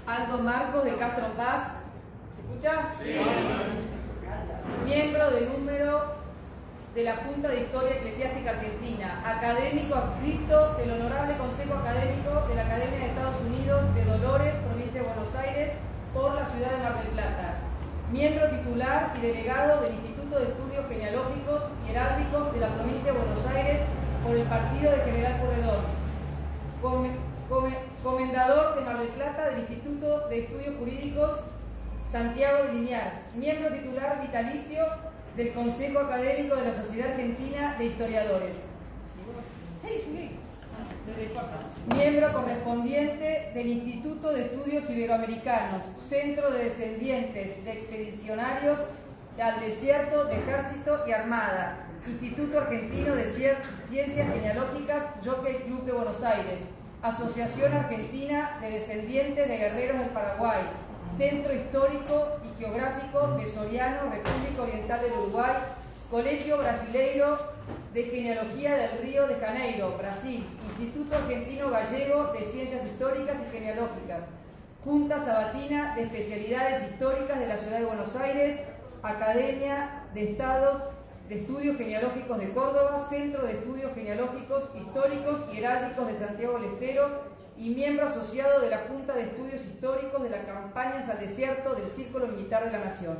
Aldo Marcos de Castro Paz. ¿Se escucha? Sí. Miembro de número de la Junta de Historia Eclesiástica Argentina, académico adscrito del Honorable Consejo Académico de la Academia de Estados Unidos de Dolores, provincia de Buenos Aires, por la ciudad de Mar del Plata. Miembro titular y delegado del Instituto de Estudios Genealógicos y Heráldicos de la provincia de Buenos Aires por el partido de General Pueyrredón. Comendador de Mar del Plata del Instituto de Estudios Jurídicos Santiago de Liniers. Miembro titular vitalicio del Consejo Académico de la Sociedad Argentina de Historiadores. Miembro correspondiente del Instituto de Estudios Iberoamericanos, Centro de Descendientes de Expedicionarios al Desierto de Ejército y Armada, Instituto Argentino de Ciencias Genealógicas, Jockey Club de Buenos Aires, Asociación Argentina de Descendientes de Guerreros del Paraguay, Centro Histórico y Geográfico de Soriano, República Oriental del Uruguay, Colegio Brasileiro de Genealogía del Río de Janeiro, Brasil, Instituto Argentino Gallego de Ciencias Históricas y Genealógicas, Junta Sabatina de Especialidades Históricas de la Ciudad de Buenos Aires, Academia de Estados de Estudios Genealógicos de Córdoba, Centro de Estudios Genealógicos Históricos y Heráldicos de Santiago del Estero, y miembro asociado de la Junta de Estudios Históricos de las Campañas al Desierto del Círculo Militar de la Nación.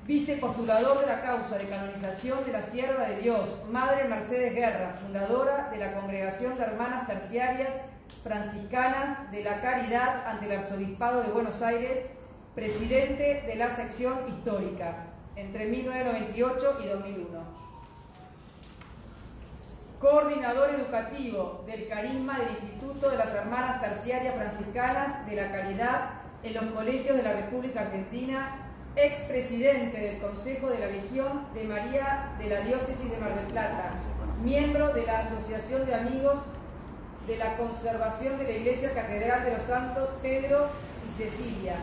Vicepostulador de la causa de canonización de la Sierva de Dios, Madre Mercedes Guerra, fundadora de la Congregación de Hermanas Terciarias Franciscanas de la Caridad ante el Arzobispado de Buenos Aires, presidente de la sección histórica, entre 1998 y 2001. Coordinador educativo del Carisma del Instituto de las Hermanas Terciarias Franciscanas de la Caridad en los colegios de la República Argentina, expresidente del Consejo de la Legión de María de la Diócesis de Mar del Plata, miembro de la Asociación de Amigos de la Conservación de la Iglesia Catedral de los Santos Pedro y Cecilia,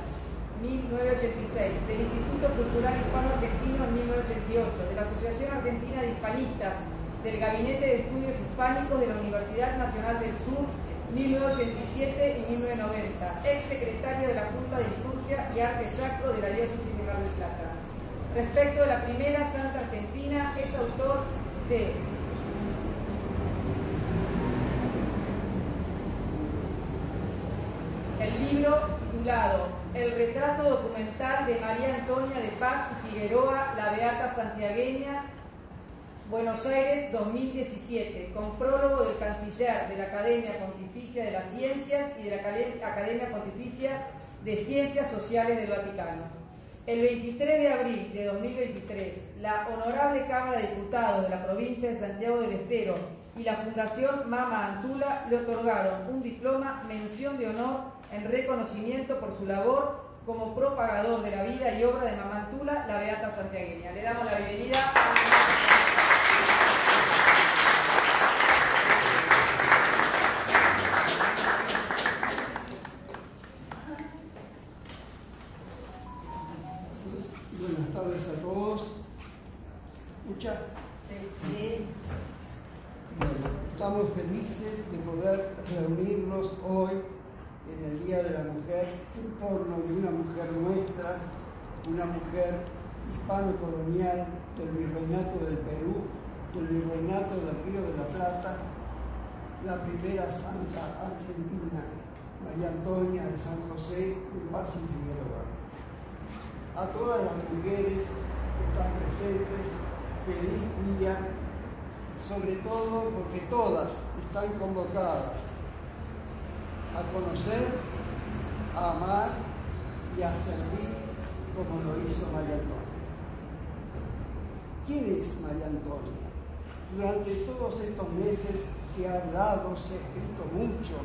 1986, del Instituto Cultural Hispano Argentino en 1988, de la Asociación Argentina de Hispanistas, del Gabinete de Estudios Hispánicos de la Universidad Nacional del Sur, 1987 y 1990, ex secretario de la Junta de Liturgia y Arte Sacro de la Diócesis de Mar del Plata. Respecto de la primera Santa Argentina, es autor de el libro titulado El retrato documental de María Antonia de Paz y Figueroa, la Beata Santiagueña, Buenos Aires 2017, con prólogo del canciller de la Academia Pontificia de las Ciencias y de la Academia Pontificia de Ciencias Sociales del Vaticano. El 23 de abril de 2023, la Honorable Cámara de Diputados de la provincia de Santiago del Estero y la Fundación Mama Antula le otorgaron un diploma mención de honor en reconocimiento por su labor como propagador de la vida y obra de Mama Antula, la Beata Santiagueña. Le damos la bienvenida a... Buenas tardes a todos. ¿Escucha? Sí. Bueno, estamos felices de poder reunirnos hoy en el Día de la Mujer en torno de una mujer nuestra, una mujer hispano-colonial del Virreinato del Perú, del Virreinato del Río de la Plata, la primera santa argentina, María Antonia de San José de Paz y Figueroa. A todas las mujeres que están presentes, feliz día, sobre todo porque todas están convocadas a conocer, a amar y a servir como lo hizo María Antonia. ¿Quién es María Antonia? Durante todos estos meses se ha hablado, se ha escrito mucho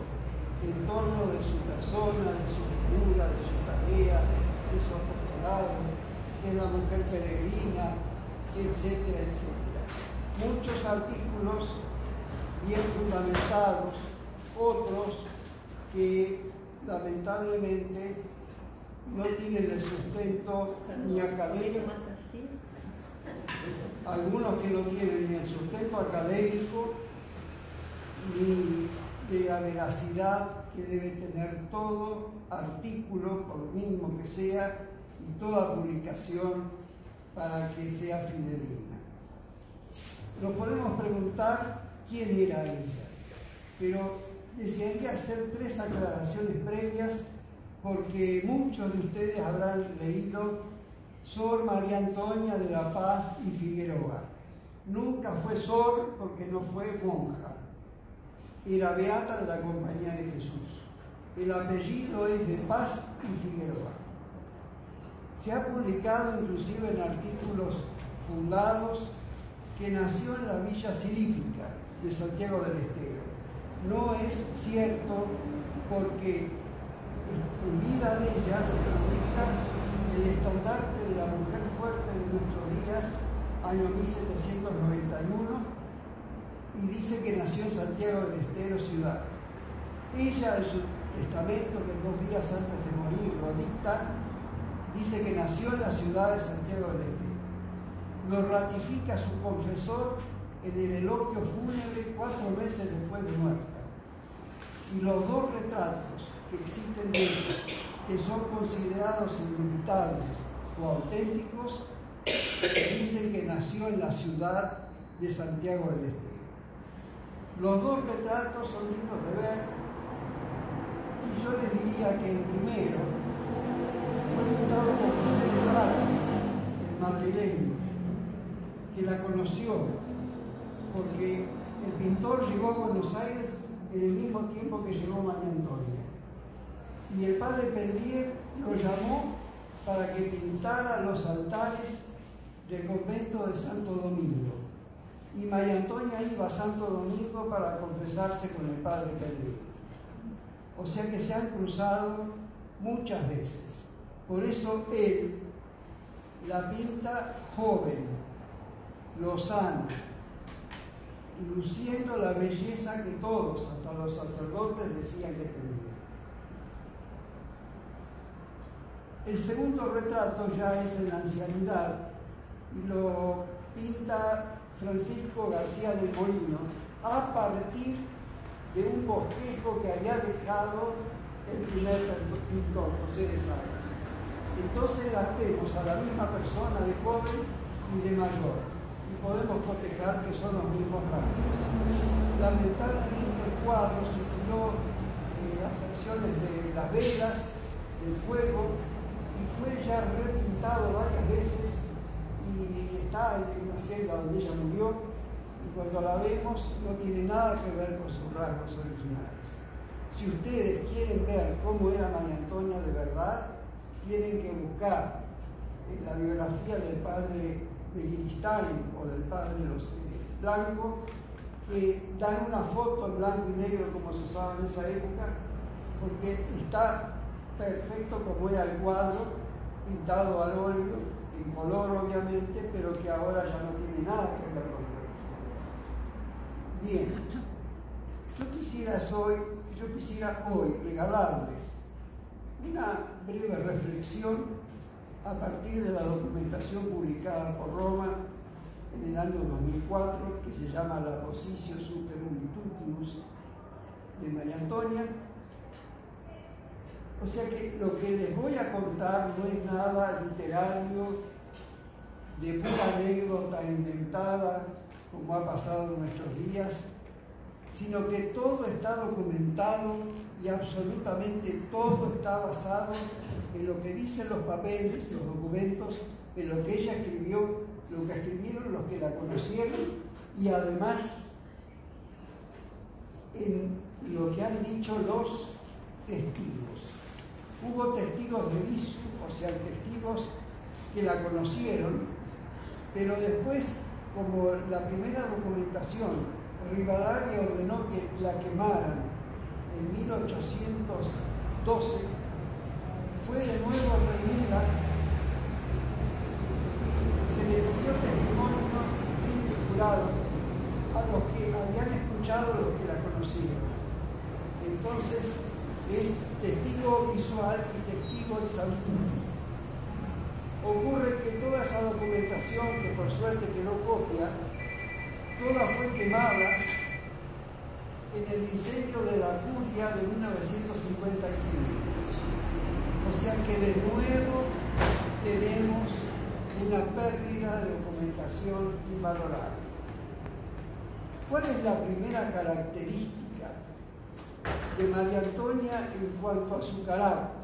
en torno de su persona, de su figura, de su tarea, de su apostolado, de la mujer peregrina, etcétera, etcétera. Muchos artículos bien fundamentados, otros que lamentablemente no tienen el sustento ni académico, algunos que no tienen ni el sustento académico ni de la veracidad que debe tener todo artículo, por mínimo que sea, y toda publicación para que sea fidedigna. Nos podemos preguntar quién era ella, pero desearía hacer 3 aclaraciones previas porque muchos de ustedes habrán leído Sor María Antonia de la Paz y Figueroa. Nunca fue Sor porque no fue monja, era beata de la Compañía de Jesús. El apellido es de Paz y Figueroa. Se ha publicado inclusive en artículos fundados que nació en la villa silífica de Santiago del Estero. No es cierto porque en vida de ella se publica el estandarte de la mujer fuerte de nuestros días, año 1791, y dice que nació en Santiago del Estero, ciudad. Ella, en su testamento, que 2 días antes de morir lo dicta, dice que nació en la ciudad de Santiago del Estero. Lo ratifica su confesor en el eloquio fúnebre 4 meses después de muerta. Y los 2 retratos que existen de ella, que son considerados indubitables o auténticos, dicen que nació en la ciudad de Santiago del Estero. Los 2 retratos son dignos de ver, y yo les diría que el primero fue pintado por José de Salas, el madrileño, que la conoció, porque el pintor llegó a Buenos Aires en el mismo tiempo que llegó María Antonia. Y el padre Pellier lo llamó para que pintara los altares del convento de Santo Domingo. Y María Antonia iba a Santo Domingo para confesarse con el padre Pellier. O sea que se han cruzado muchas veces. Por eso él la pinta joven, lozana, luciendo la belleza que todos, hasta los sacerdotes, decían que tenía. El segundo retrato ya es en la ancianidad y lo pinta Francisco García del Molino a partir de un bosquejo que había dejado el primer pintor, José de Salas. Entonces las vemos a la misma persona de joven y de mayor, y podemos cotejar que son los mismos rasgos. Lamentablemente el cuadro sufrió las acciones de las velas, del fuego, y fue ya repintado varias veces y está en la celda donde ella murió, y cuando la vemos no tiene nada que ver con sus rasgos originales. Si ustedes quieren ver cómo era María Antonia de verdad, tienen que buscar en la biografía del padre Begiristain o del padre Blanco, que dan una foto en blanco y negro como se usaba en esa época, porque está perfecto como era el cuadro, pintado al óleo, en color obviamente, pero que ahora ya no tiene nada que ver con él. Bien, yo quisiera hoy regalarles una breve reflexión a partir de la documentación publicada por Roma en el año 2004, que se llama La Positio Super Unitutimus de María Antonia. O sea que lo que les voy a contar no es nada literario, de pura anécdota inventada, como ha pasado en nuestros días, sino que todo está documentado y absolutamente todo está basado en lo que dicen los papeles, los documentos, en lo que ella escribió, lo que escribieron los que la conocieron y además en lo que han dicho los testigos. Hubo testigos de visu, o sea, testigos que la conocieron, pero después, como la primera documentación, Rivadavia ordenó que la quemaran en 1812, fue de nuevo reunida y se le pidió testimonio vinculado a los que habían escuchado, los que la conocieron. Entonces, es testigo visual y testigo exauditivo. Ocurre que toda esa documentación, que por suerte quedó copia, toda fue quemada en el incendio de la Curia de 1955. que de nuevo tenemos una pérdida de documentación invalorable. ¿Cuál es la primera característica de María Antonia en cuanto a su carácter?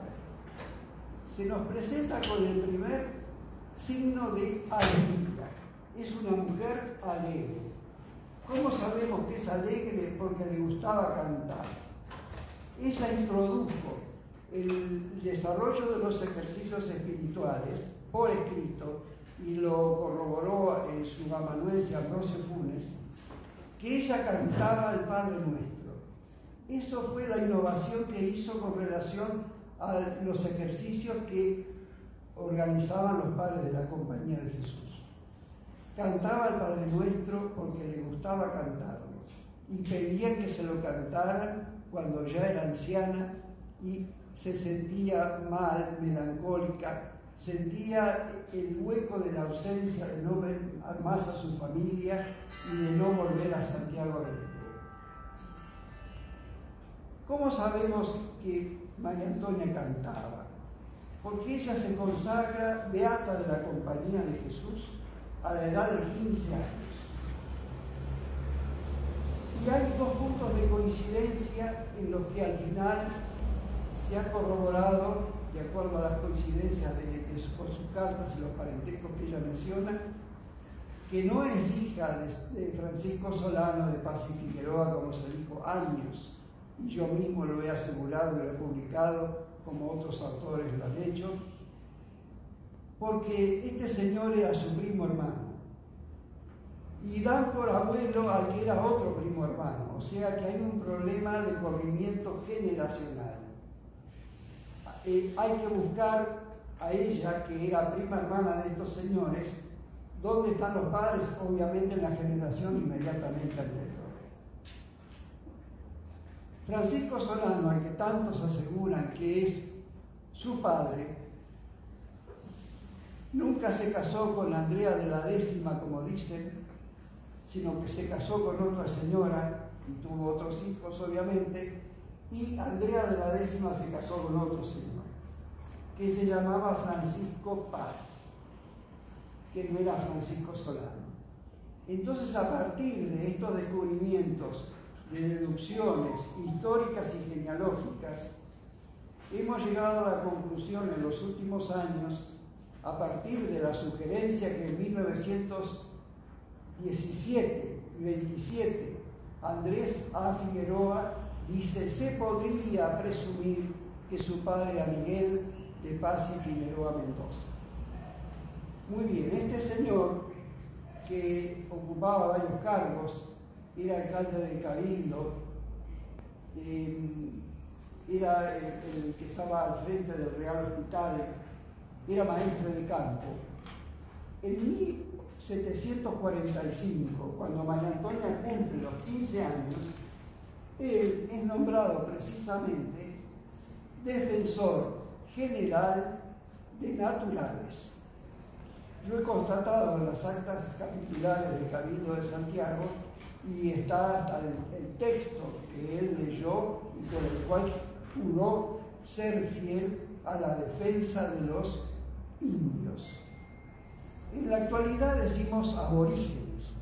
Se nos presenta con el primer signo de alegría. Es una mujer alegre. ¿Cómo sabemos que es alegre? Porque le gustaba cantar. Ella introdujo el desarrollo de los ejercicios espirituales por escrito y lo corroboró su amanuense Ambrosio Funes, que ella cantaba el Padre Nuestro. Eso fue la innovación que hizo con relación a los ejercicios que organizaban los padres de la Compañía de Jesús. Cantaba el Padre Nuestro porque le gustaba cantarlo y pedían que se lo cantaran cuando ya era anciana y se sentía mal, melancólica, sentía el hueco de la ausencia de no ver más a su familia y de no volver a Santiago del Estero. ¿Cómo sabemos que María Antonia cantaba? Porque ella se consagra beata de la Compañía de Jesús a la edad de 15 años. Y hay dos puntos de coincidencia en los que al final se ha corroborado, de acuerdo a las coincidencias con sus cartas y los parentescos que ella menciona, que no es hija de Francisco Solano de Paz y Figueroa, como se dijo años, y yo mismo lo he asegurado y lo he publicado, como otros autores lo han hecho, porque este señor era su primo hermano, y dan por abuelo al que era otro primo hermano, o sea que hay un problema de corrimiento generacional. Hay que buscar a ella, que era prima hermana de estos señores, ¿dónde están los padres? Obviamente en la generación inmediatamente anterior. Francisco Solano, al que tantos aseguran que es su padre, nunca se casó con Andrea de la Décima, como dicen, sino que se casó con otra señora y tuvo otros hijos, obviamente, y Andrea de la Décima se casó con otro señor, que se llamaba Francisco Paz, que no era Francisco Solano. Entonces, a partir de estos descubrimientos de deducciones históricas y genealógicas, hemos llegado a la conclusión en los últimos años, a partir de la sugerencia que en 1917 y 27 Andrés A. Figueroa dice: se podría presumir que su padre era Miguel de Paz y Figueroa Mendoza. Muy bien, este señor, que ocupaba varios cargos, era alcalde de Cabildo, era el que estaba al frente del Real Hospital, era maestre de campo. En 1745, cuando María Antonia cumple los 15 años, él es nombrado precisamente defensor general de naturales. Yo he constatado en las actas capitulares del Cabildo de Santiago, y está hasta el texto que él leyó y con el cual juró ser fiel a la defensa de los indios. En la actualidad decimos aborígenes,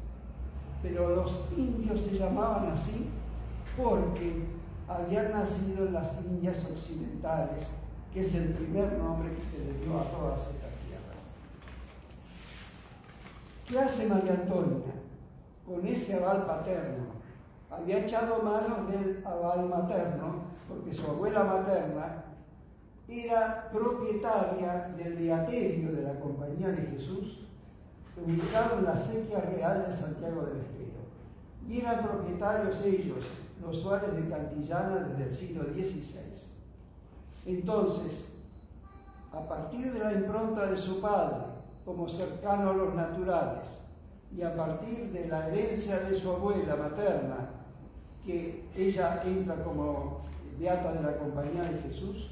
pero los indios se llamaban así porque habían nacido en las Indias Occidentales, que es el primer nombre que se le dio a todas estas tierras. ¿Qué hace María Antonia con ese aval paterno? Había echado manos del aval materno porque su abuela materna era propietaria del beaterio de la Compañía de Jesús, ubicado en la Acequia Real de Santiago del Estero. Y eran propietarios ellos, los Suárez de Cantillana, desde el siglo XVI. Entonces, a partir de la impronta de su padre, como cercano a los naturales, y a partir de la herencia de su abuela materna, que ella entra como beata de la Compañía de Jesús,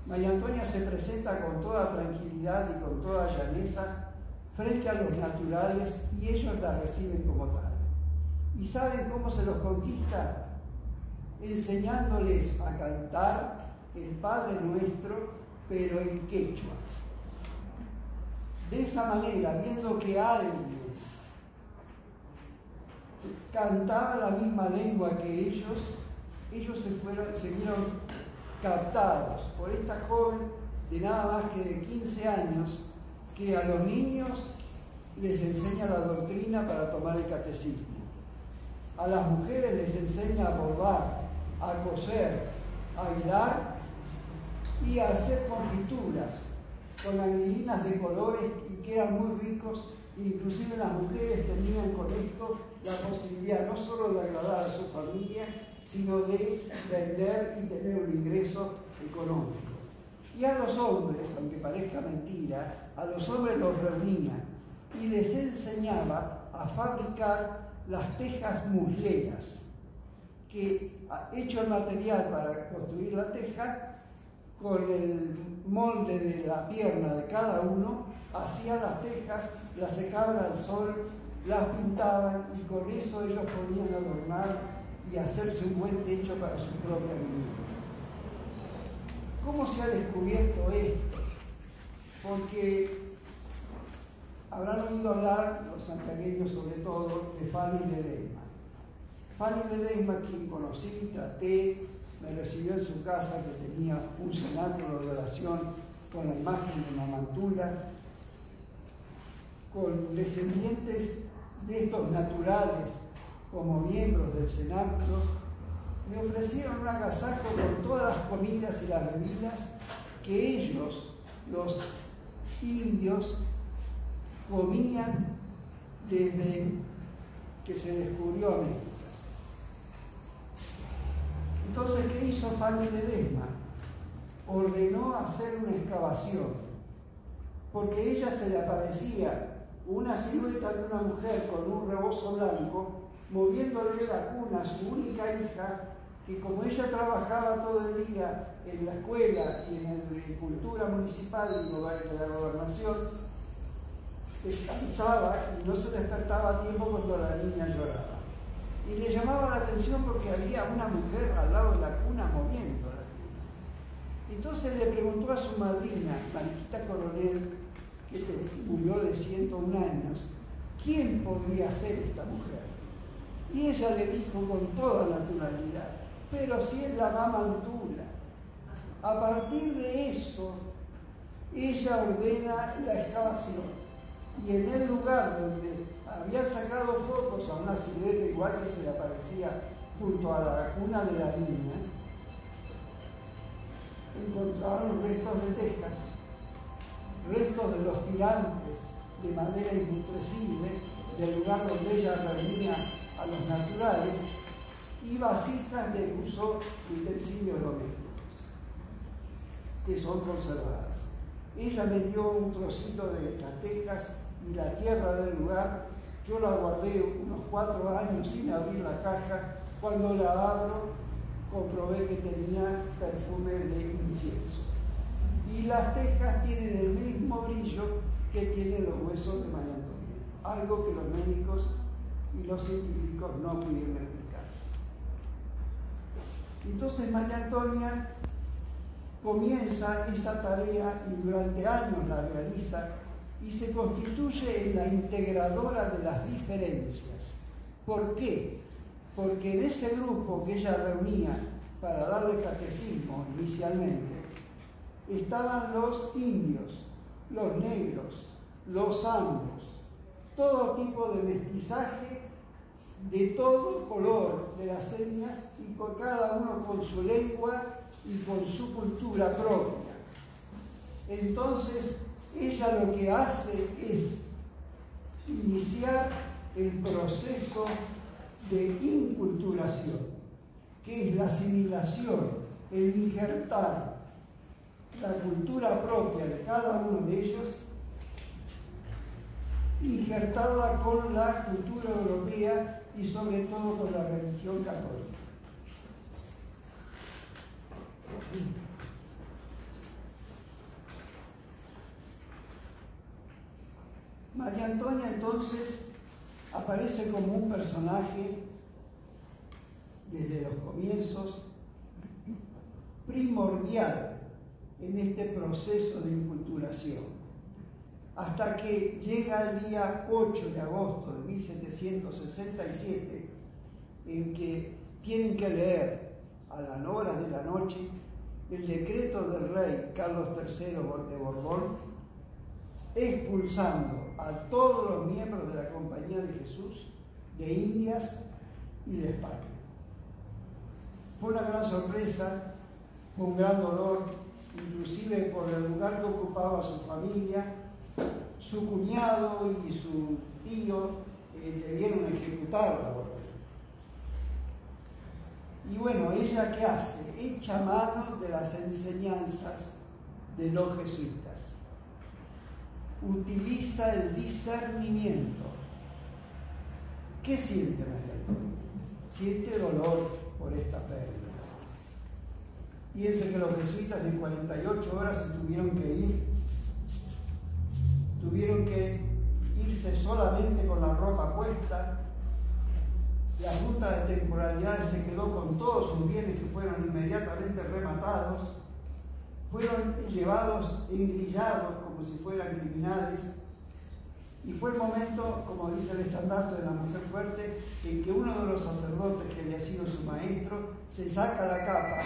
María Antonia se presenta con toda tranquilidad y con toda llaneza frente a los naturales, y ellos la reciben como tal. ¿Y saben cómo se los conquista? Enseñándoles a cantar el Padre Nuestro pero en quechua. De esa manera, viendo que alguien cantaba la misma lengua que ellos se vieron captados por esta joven de nada más que de 15 años, que a los niños les enseña la doctrina para tomar el catecismo. A las mujeres les enseña a bordar, a coser, a hilar y a hacer confituras con anilinas de colores y que eran muy ricos. Inclusive las mujeres tenían con esto la posibilidad no solo de agradar a su familia, sino de vender y tener un ingreso económico. Y a los hombres, aunque parezca mentira, a los hombres los reunían y les enseñaba a fabricar las tejas musleras, que hecho el material para construir la teja, con el molde de la pierna de cada uno, hacían las tejas, las secaban al sol, las pintaban y con eso ellos podían adornar y hacerse un buen techo para su propia vivienda. ¿Cómo se ha descubierto esto? Porque habrán oído hablar, los santiagueños sobre todo, de Fanny Ledesma. Fanny Ledesma, quien conocí, traté, me recibió en su casa, que tenía un cenáculo de oración con la imagen de Mamantula, con descendientes de estos naturales como miembros del cenáculo. Me ofrecieron un agasajo con todas las comidas y las bebidas que ellos, los indios, comían desde que se descubrió América. Entonces, ¿qué hizo Fanny Ledesma? Ordenó hacer una excavación, porque ella se le aparecía una silueta de una mujer con un rebozo blanco, moviéndole la cuna a su única hija, que como ella trabajaba todo el día en la escuela y en la agricultura municipal de la gobernación, descansaba y no se despertaba a tiempo cuando la niña lloraba. Y le llamaba la atención porque había una mujer al lado de la cuna moviéndola. Entonces le preguntó a su madrina, Mariquita Coronel, que murió de 101 años, ¿quién podría ser esta mujer? Y ella le dijo con toda naturalidad, pero si es la Mamantula. A partir de eso, ella ordena la excavación. Y en el lugar donde había sacado fotos a una silueta igual que se le aparecía junto a la cuna de la niña, encontraron restos de tejas, restos de los tirantes de madera imputrescible del lugar donde ella reunía a los naturales y vasijas de uso de utensilios domésticos que son conservadas. Ella me dio un trocito de estas tejas y la tierra del lugar. Yo la guardé unos 4 años sin abrir la caja. Cuando la abro, comprobé que tenía perfume de incienso. Y las tejas tienen el mismo brillo que tienen los huesos de María Antonia, algo que los médicos y los científicos no pudieron explicar. Entonces María Antonia comienza esa tarea y durante años la realiza y se constituye en la integradora de las diferencias. ¿Por qué? Porque en ese grupo que ella reunía para darle catecismo inicialmente, estaban los indios, los negros, los anglos, todo tipo de mestizaje, de todo color de las etnias y por cada uno con su lengua y con su cultura propia. Entonces, ella lo que hace es iniciar el proceso de inculturación, que es la asimilación, el injertar la cultura propia de cada uno de ellos, injertarla con la cultura europea y sobre todo con la religión católica. María Antonia entonces aparece como un personaje desde los comienzos primordial en en este proceso de inculturación, hasta que llega el día 8 de agosto de 1767, en que tienen que leer a las horas de la noche el decreto del rey Carlos III de Borbón, expulsando a todos los miembros de la Compañía de Jesús de Indias y de España. Fue una gran sorpresa, fue un gran dolor, inclusive por el lugar que ocupaba su familia. Su cuñado y su tío debieron ejecutarla. Y bueno, ¿ella qué hace? Echa mano de las enseñanzas de los jesuitas. Utiliza el discernimiento. ¿Qué siente María Antonia? Siente dolor por esta pérdida. Piense que los jesuitas en 48 horas se tuvieron que irse solamente con la ropa puesta. La Junta de Temporalidad se quedó con todos sus bienes, que fueron inmediatamente rematados. Fueron llevados engrillados como si fueran criminales. Y fue el momento, como dice el estandarte de la mujer fuerte, en que uno de los sacerdotes que había sido su maestro se saca la capa,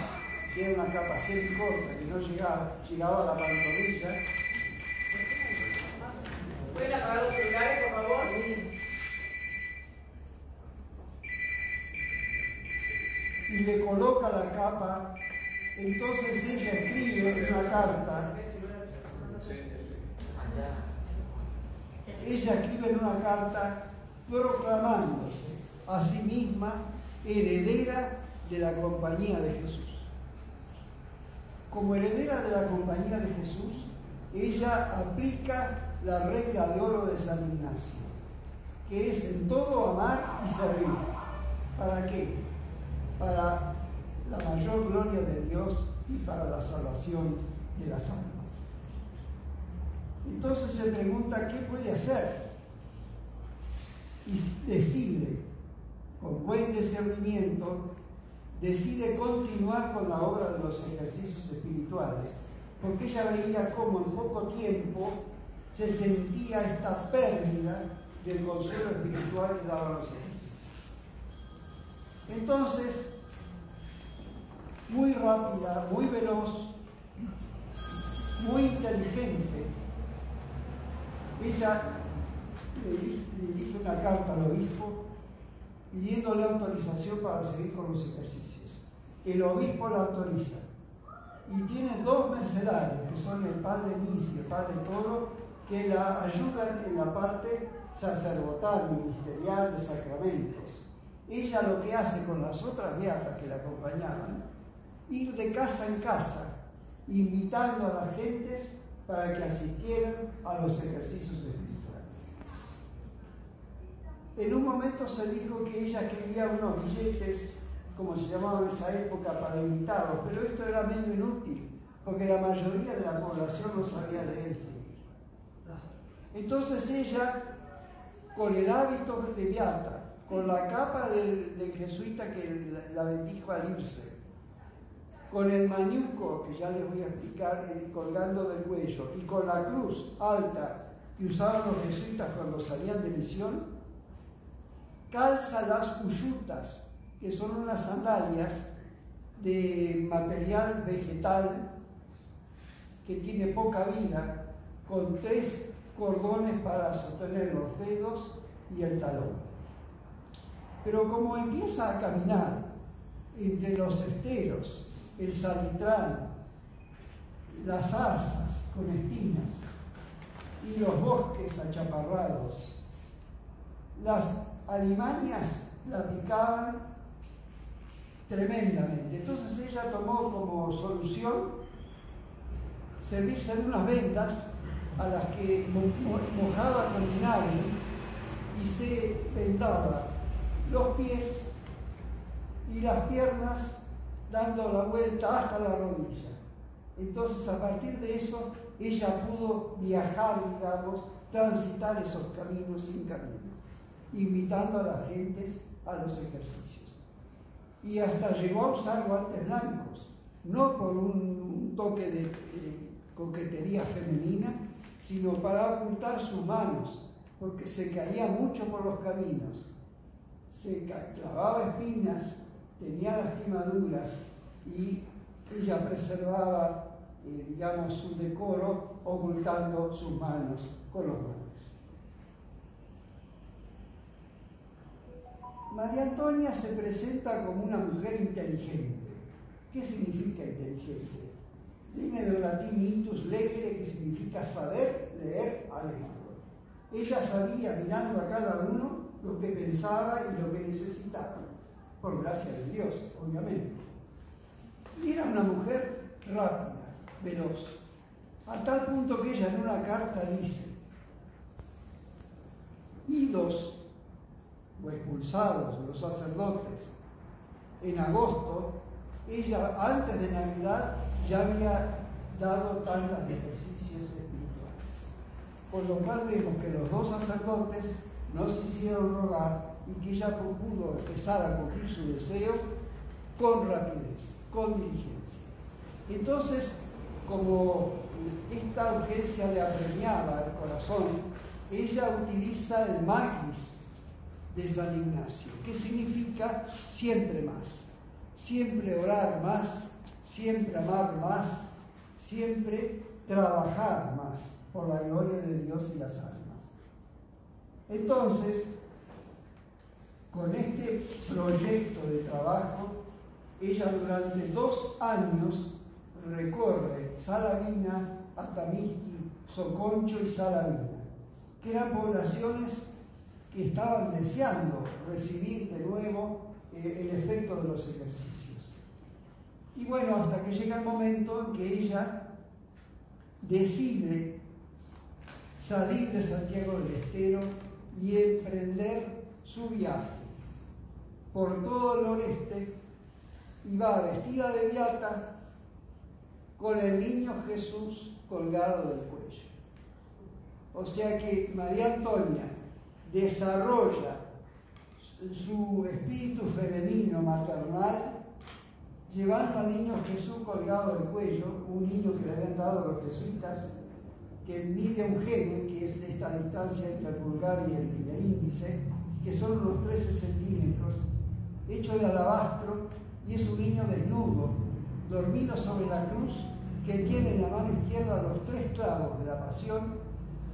que era una capa semicorta que no llegaba a la pantorrilla. ¿Pueden apagar los celulares, por favor? Y le coloca la capa. Entonces ella escribe una carta. Ella escribe en una carta proclamándose a sí misma heredera de la Compañía de Jesús. Como heredera de la Compañía de Jesús, ella aplica la regla de oro de San Ignacio, que es en todo amar y servir. ¿Para qué? Para la mayor gloria de Dios y para la salvación de las almas. Entonces se pregunta qué puede hacer, y decide, con buen discernimiento, decide continuar con la obra de los ejercicios espirituales, porque ella veía cómo en poco tiempo se sentía esta pérdida del consuelo espiritual que daban los ejercicios. Entonces, muy rápida, muy veloz, muy inteligente, ella le dirige una carta al obispo pidiéndole autorización para seguir con los ejercicios. El obispo la autoriza y tiene dos mercedarios, que son el padre Nis y el padre Toro, que la ayudan en la parte sacerdotal, ministerial, de sacramentos. Ella lo que hace con las otras beatas que la acompañaban, ir de casa en casa, invitando a las gentes para que asistieran a los ejercicios espirituales. En un momento se dijo que ella escribía unos billetes, como se llamaban en esa época, para invitarlos, pero esto era medio inútil, porque la mayoría de la población no sabía leer y escribir. Entonces ella, con el hábito de beata, con la capa del jesuita que la bendijo al irse, con el mañuco, que ya les voy a explicar, colgando del cuello, y con la cruz alta que usaban los jesuitas cuando salían de misión, calza las uyutas, que son unas sandalias de material vegetal que tiene poca vida, con 3 cordones para sostener los dedos y el talón. Pero como empieza a caminar entre los esteros, el salitrán, las zarzas con espinas y los bosques achaparrados, las alimañas la picaban tremendamente. Entonces ella tomó como solución servirse de unas vendas a las que mojaba con vinagre y se vendaba los pies y las piernas, dando la vuelta hasta la rodilla. Entonces, a partir de eso, ella pudo viajar, digamos, transitar esos caminos sin camino, invitando a las gentes a los ejercicios. Y hasta llegó a usar guantes blancos, no por un toque de coquetería femenina, sino para ocultar sus manos, porque se caía mucho por los caminos, se clavaba espinas, tenía lastimaduras y ella preservaba, digamos, su decoro ocultando sus manos con los guantes. María Antonia se presenta como una mujer inteligente. ¿Qué significa inteligente? Viene del latín intus legere, que significa saber, leer, adentro. Ella sabía, mirando a cada uno, lo que pensaba y lo que necesitaba, por gracia de Dios, obviamente. Y era una mujer rápida, veloz, a tal punto que ella en una carta dice: idos o expulsados los sacerdotes en agosto, ella antes de Navidad ya había dado tantas de ejercicios espirituales. Por lo cual vemos que los dos sacerdotes no se hicieron rogar y que ella pudo empezar a cumplir su deseo con rapidez, con diligencia. Entonces, como esta urgencia le apremiaba el corazón, ella utiliza el magis de San Ignacio, que significa siempre más, siempre orar más, siempre amar más, siempre trabajar más por la gloria de Dios y las almas. Entonces, con este proyecto de trabajo, ella durante 2 años recorre Salavina, Atamisqui, Soconcho y Salavina, que eran poblaciones que estaban deseando recibir de nuevo el efecto de los ejercicios. Y bueno, hasta que llega el momento en que ella decide salir de Santiago del Estero y emprender su viaje por todo el noreste, y va vestida de beata con el niño Jesús colgado del cuello. O sea que María Antonia desarrolla su espíritu femenino maternal llevando al niño Jesús colgado del cuello, un niño que le habían dado los jesuitas, que mide un gene, que es esta distancia entre el pulgar y el índice, que son unos 13 centímetros, hecho de alabastro, y es un niño desnudo, dormido sobre la cruz, que tiene en la mano izquierda los 3 clavos de la pasión,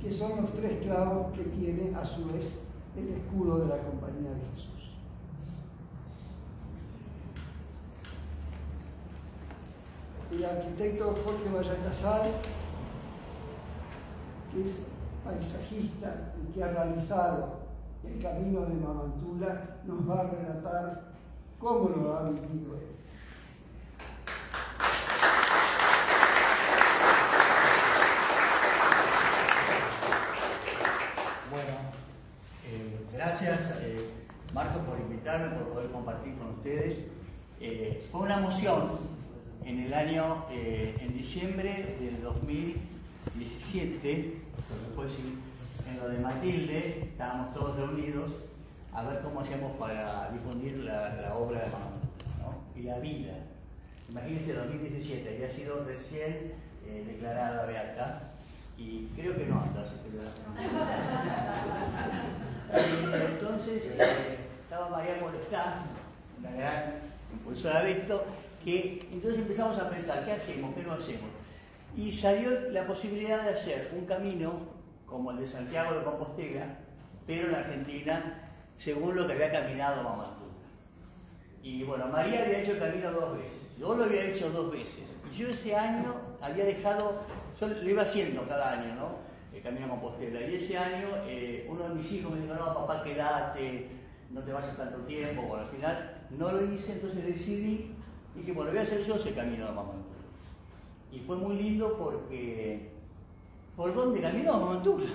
que son los 3 clavos que tiene a su vez el escudo de la Compañía de Jesús. El arquitecto Jorge Vallacasal, que es paisajista y que ha realizado el camino de Mamantula, nos va a relatar cómo lo ha vivido él. Gracias, Marco, por invitarme, por poder compartir con ustedes. Fue una emoción en el año, en diciembre del 2017, fue en lo de Matilde, estábamos todos reunidos a ver cómo hacíamos para difundir la obra de Mamantula, ¿no? Y la vida. Imagínense, 2017, había sido recién declarada beata, y creo que no anda, entonces estaba María Molestá, una gran impulsora de esto, que entonces empezamos a pensar, ¿qué hacemos? ¿Qué no hacemos? Y salió la posibilidad de hacer un camino como el de Santiago de Compostela, pero en Argentina, según lo que había caminado Mamantula. Y bueno, María había hecho el camino 2 veces, yo lo había hecho 2 veces, y yo ese año había dejado, yo lo iba haciendo cada año, ¿no? El camino a Compostela, y ese año uno de mis hijos me dijo, no, papá, quédate, no te vayas tanto tiempo. Bueno, al final no lo hice, entonces decidí, dije, bueno, voy a hacer yo ese camino a Mamantula. Y fue muy lindo porque, ¿por dónde caminó Mamantula?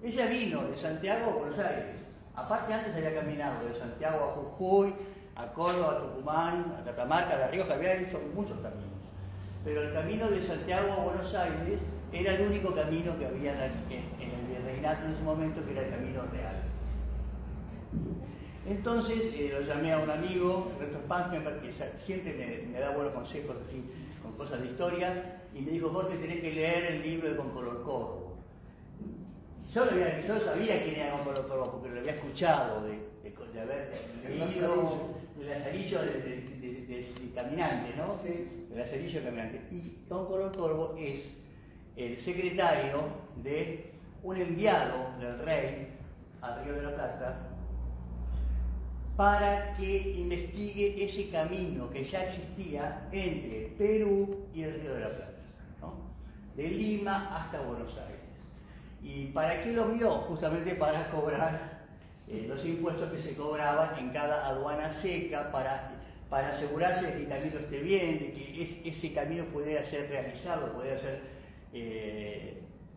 Ella vino de Santiago a Buenos Aires. Aparte, antes había caminado de Santiago a Jujuy, a Córdoba, a Tucumán, a Catamarca, a La Rioja, había hecho muchos caminos. Pero el camino de Santiago a Buenos Aires era el único camino que había en el virreinato en ese momento, que era el camino real. Entonces lo llamé a un amigo, Reto Spangenberg, que siempre me da buenos consejos así, con cosas de historia, y me dijo: Jorge, tenés que leer el libro de Con Color Corvo. Yo sabía quién era Con Color Corvo, porque lo había escuchado de haber leído el Lazarillo de Caminante, ¿no? Sí. El Lazarillo de Caminante. Y Con Color Corvo es el secretario de un enviado del rey al Río de la Plata para que investigue ese camino que ya existía entre Perú y el Río de la Plata, ¿no? De Lima hasta Buenos Aires. ¿Y para qué lo vio? Justamente para cobrar los impuestos que se cobraban en cada aduana seca, para asegurarse de que el camino esté bien, de que ese camino pudiera ser realizado, pudiera ser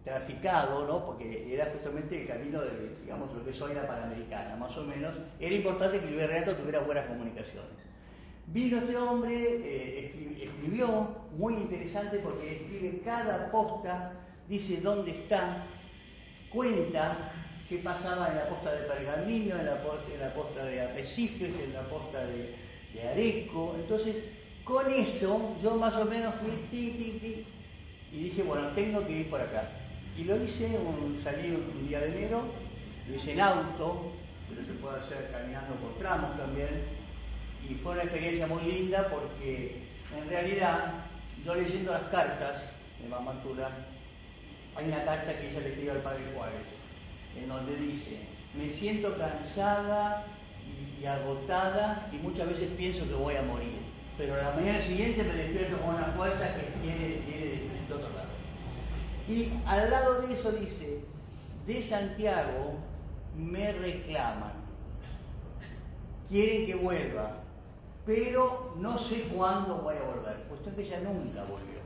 traficado, ¿no? Porque era justamente el camino de, digamos, lo que es hoy la Panamericana, más o menos. Era importante que el virreinato tuviera buenas comunicaciones. Vino este hombre, escribió, muy interesante porque escribe cada posta, dice dónde está, cuenta qué pasaba en la posta de Pergamino, en la posta de Arrecifes, en la posta de Areco. Entonces, con eso, yo más o menos fui y dije, bueno, tengo que ir por acá. Y lo hice, salí un día de enero, lo hice en auto, pero se puede hacer caminando por tramos también. Y fue una experiencia muy linda porque, en realidad, yo leyendo las cartas de Mamá Tula, hay una carta que ella le escribió al padre Juárez, en donde dice: me siento cansada y agotada y muchas veces pienso que voy a morir, pero a la mañana siguiente me despierto con una fuerza que viene de otro lado. Y al lado de eso dice: de Santiago me reclaman, quieren que vuelva, pero no sé cuándo voy a volver. Cuestión que ella nunca volvió.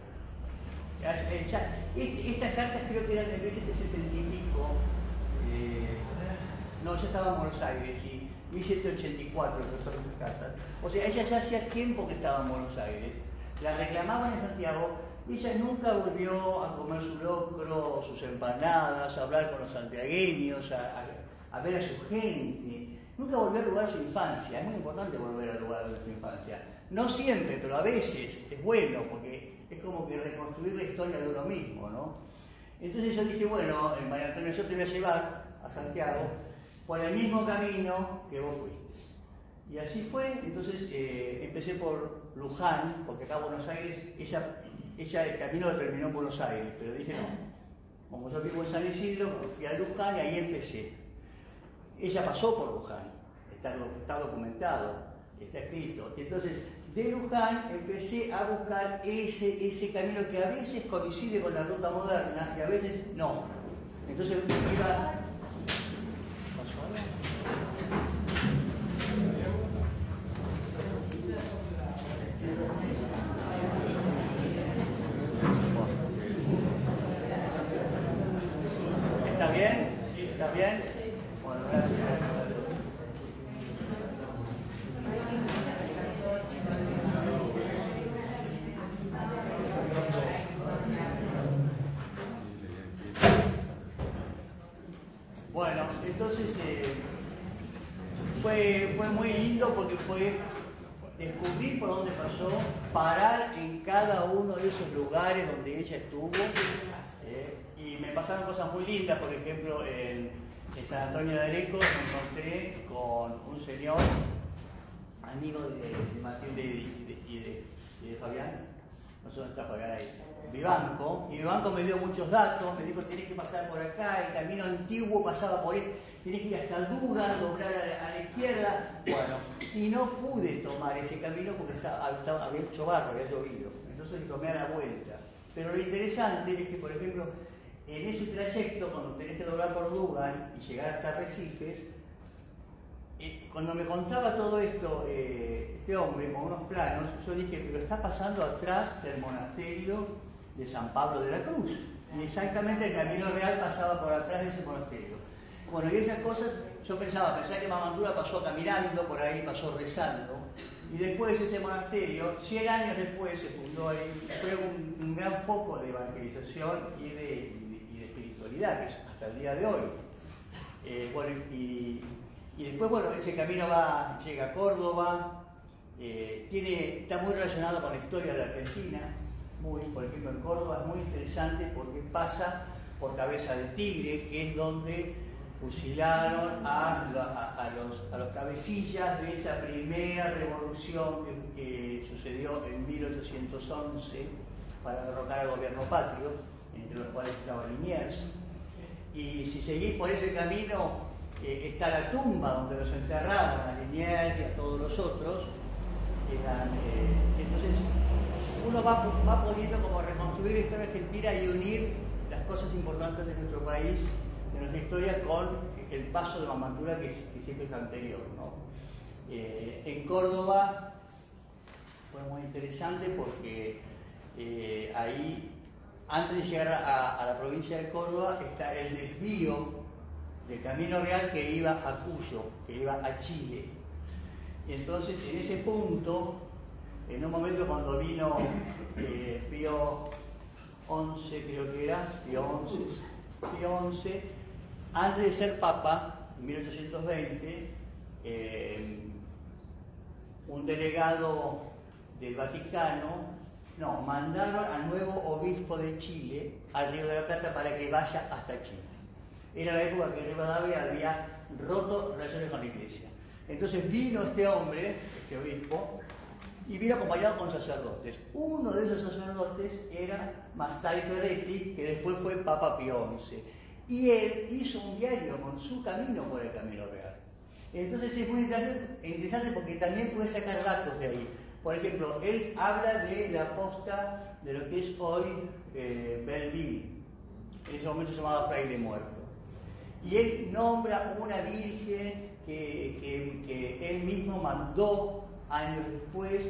Estas cartas creo que eran del 1770 y pico. No, ya estaba en Buenos Aires, y 1784 son estas cartas. O sea, ella ya hacía tiempo que estaba en Buenos Aires, la reclamaban en Santiago, y ella nunca volvió a comer su locro, sus empanadas, a hablar con los santiagueños, a ver a su gente. Nunca volvió al lugar de su infancia. Es muy importante volver al lugar de su infancia. No siempre, pero a veces es bueno, porque es como que reconstruir la historia de uno mismo, ¿no? Entonces yo dije, bueno, María Antonia, yo te voy a llevar a Santiago por el mismo camino que vos fuiste. Y así fue. Entonces empecé por Luján, porque acá en Buenos Aires, ella el camino lo terminó en Buenos Aires, pero dije no, como yo vivo en San Isidro, fui a Luján y ahí empecé. Ella pasó por Luján, está documentado, está escrito. Y entonces, de Luján empecé a buscar ese camino que a veces coincide con la ruta moderna y a veces no. Entonces iba... ¿Está bien? ¿Sí? ¿Está bien? Bueno, gracias. Bueno, entonces fue muy lindo porque fue descubrir por dónde pasó, parar en cada uno de esos lugares donde ella estuvo, y me pasaron cosas muy lindas. Por ejemplo, en San Antonio de Areco me encontré con un señor, amigo de Martín y de Fabián, no sé dónde está Fabián ahí, Vivanco, y Vivanco me dio muchos datos, me dijo: tenés que pasar por acá, el camino antiguo pasaba por ahí, tenés que ir hasta Duga, doblar a la izquierda. Bueno, y no pude tomar ese camino porque había mucho barro, había llovido, entonces tomé a la vuelta. Pero lo interesante es que, por ejemplo, en ese trayecto, cuando tenés que doblar por Dugan y llegar hasta Arrecifes, cuando me contaba todo esto este hombre con unos planos, yo dije: pero está pasando atrás del monasterio de San Pablo de la Cruz. Y exactamente el camino real pasaba por atrás de ese monasterio. Bueno, y esas cosas, yo pensaba que Mamandura pasó caminando por ahí, pasó rezando, y después ese monasterio, 100 años después, se fundó ahí, fue un gran foco de evangelización y de espiritualidad, que es hasta el día de hoy. Bueno, y Y después, bueno, ese camino llega a Córdoba, está muy relacionado con la historia de la Argentina. Por ejemplo, en Córdoba es muy interesante porque pasa por Cabeza de Tigre, que es donde fusilaron a los cabecillas de esa primera revolución que sucedió en 1811 para derrocar al gobierno patrio, entre los cuales estaba Liniers. Y si seguís por ese camino, está la tumba donde los enterraron a Liniers y a todos los otros. Entonces, uno va pudiendo como reconstruir la historia argentina y unir las cosas importantes de nuestro país, de nuestra historia, con el paso de Mamantura que siempre es anterior, ¿no? En Córdoba fue muy interesante porque ahí, antes de llegar a la provincia de Córdoba, está el desvío del Camino Real que iba a Cuyo, que iba a Chile. Y entonces, en ese punto, en un momento cuando vino Pío XI, creo que era, Pío XI, antes de ser papa, en 1820, un delegado del Vaticano mandaron al nuevo obispo de Chile al Río de la Plata para que vaya hasta Chile. Era la época que Rivadavia había roto relaciones con la iglesia. Entonces vino este hombre, este obispo, y vino acompañado con sacerdotes. Uno de esos sacerdotes era Mastai Ferretti, que después fue Papa Pío XI. Y él hizo un diario con su camino por el Camino Real. Entonces es muy interesante porque también puede sacar datos de ahí. Por ejemplo, él habla de la posta de lo que es hoy Belville. En ese momento se llamaba Fraile Muerto. Y él nombra una virgen que él mismo mandó años después,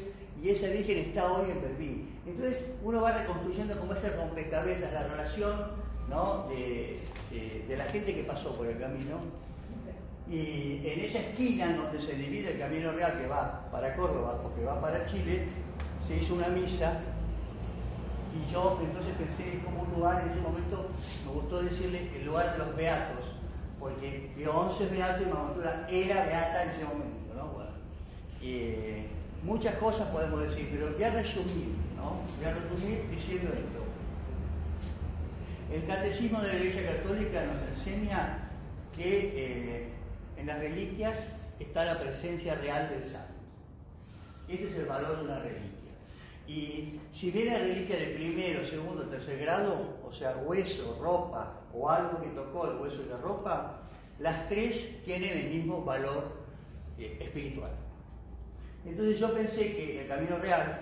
y esa virgen está hoy en Belville. Entonces uno va reconstruyendo como ese rompecabezas, la relación, ¿no?, de la gente que pasó por el camino. Y en esa esquina donde se divide el Camino Real que va para Córdoba o que va para Chile, se hizo una misa. Y yo entonces pensé como un lugar, en ese momento me gustó decirle el lugar de los beatos, porque Pío XI es beato y Mamantura era beata en ese momento, ¿no? Bueno, muchas cosas podemos decir, pero voy a resumir, ¿no? Voy a resumir diciendo esto. El catecismo de la Iglesia Católica nos enseña que en las reliquias está la presencia real del santo. Ese es el valor de una reliquia. Y si viene reliquia de primero, segundo, tercer grado, o sea, hueso, ropa o algo que tocó el hueso y la ropa, las tres tienen el mismo valor espiritual. Entonces yo pensé que el Camino Real,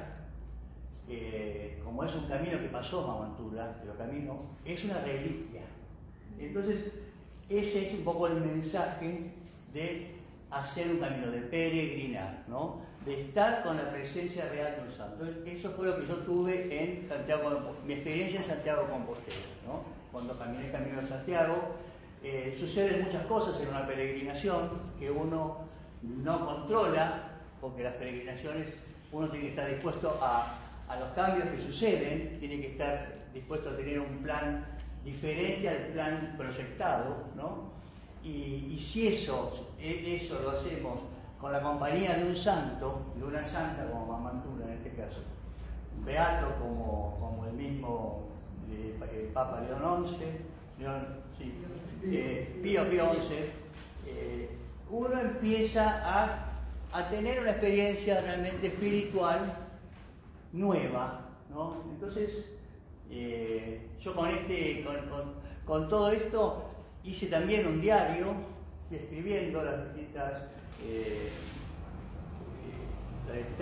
como es un camino que pasó Mamantura, pero camino, es una reliquia. Entonces ese es un poco el mensaje de hacer un camino, de peregrinar, ¿no?, de estar con la presencia real de un santo. Eso fue lo que yo tuve en Santiago, mi experiencia en Santiago de Compostela, ¿no? Cuando caminé el Camino de Santiago, suceden muchas cosas en una peregrinación que uno no controla, porque las peregrinaciones uno tiene que estar dispuesto a los cambios que suceden, tiene que estar dispuesto a tener un plan diferente al plan proyectado, ¿no? Y si eso lo hacemos con la compañía de un santo, de una santa como Mamantura en este caso, un beato como el mismo Papa León XI, Pío XI, uno empieza a tener una experiencia realmente espiritual nueva, ¿no? Entonces, yo con todo esto hice también un diario, fui escribiendo las distintas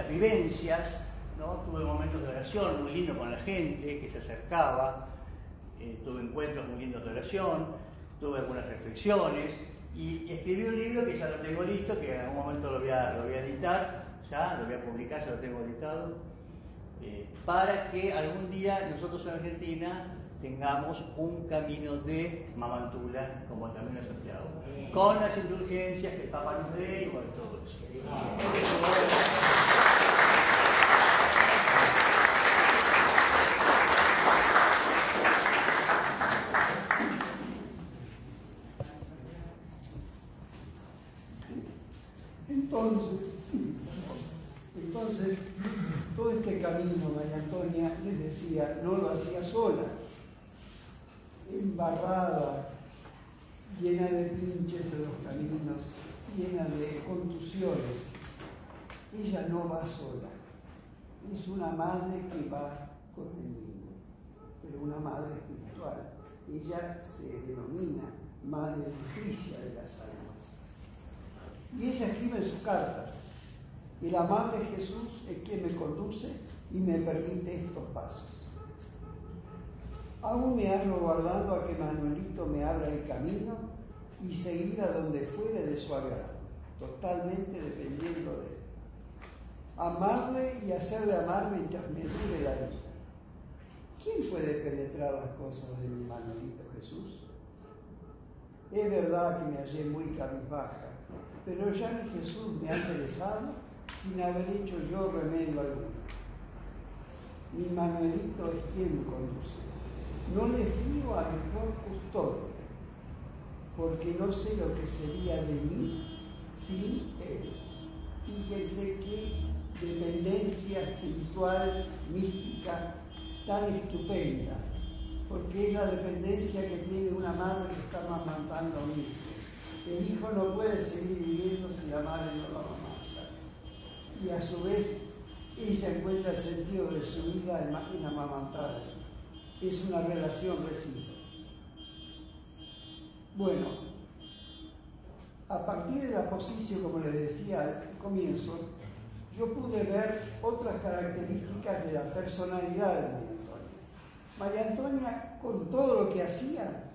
vivencias, ¿no? Tuve momentos de oración muy lindos con la gente que se acercaba, tuve encuentros muy lindos de oración, tuve algunas reflexiones y escribí un libro que ya lo tengo listo, que en algún momento lo voy a editar, ya lo voy a publicar, ya lo tengo editado, para que algún día nosotros en Argentina tengamos un camino de Mamantura como el Camino de Santiago, con las indulgencias que el Papa nos dé y con todo eso. Entonces, todo este camino, María Antonia les decía, no lo hacía sola, embarrada, llena de pinches en los caminos, llena de contusiones. Ella no va sola, es una madre que va con el niño, pero una madre espiritual. Ella se denomina Madre Nutricia de las almas. Y ella escribe en sus cartas: el amable Jesús es quien me conduce y me permite estos pasos. Aún me hallo guardando a que Manuelito me abra el camino y seguir a donde fuere de su agrado, totalmente dependiendo de él. Amarle y hacerle amar mientras me dure la vida. ¿Quién puede penetrar las cosas de mi Manuelito Jesús? Es verdad que me hallé muy cabizbaja, pero ya mi Jesús me ha interesado sin haber hecho yo remedio alguno. Mi Manuelito es quien me conduce. No le fío a mejor custodia, porque no sé lo que sería de mí sin él. Fíjense qué dependencia espiritual, mística, tan estupenda, porque es la dependencia que tiene una madre que está amamantando a un hijo. El hijo no puede seguir viviendo si la madre no lo amamanta. Y a su vez, ella encuentra el sentido de su vida en amamantar. Es una relación recíproca. Bueno, a partir de la posición, como les decía al comienzo, yo pude ver otras características de la personalidad de María Antonia. María Antonia, con todo lo que hacía,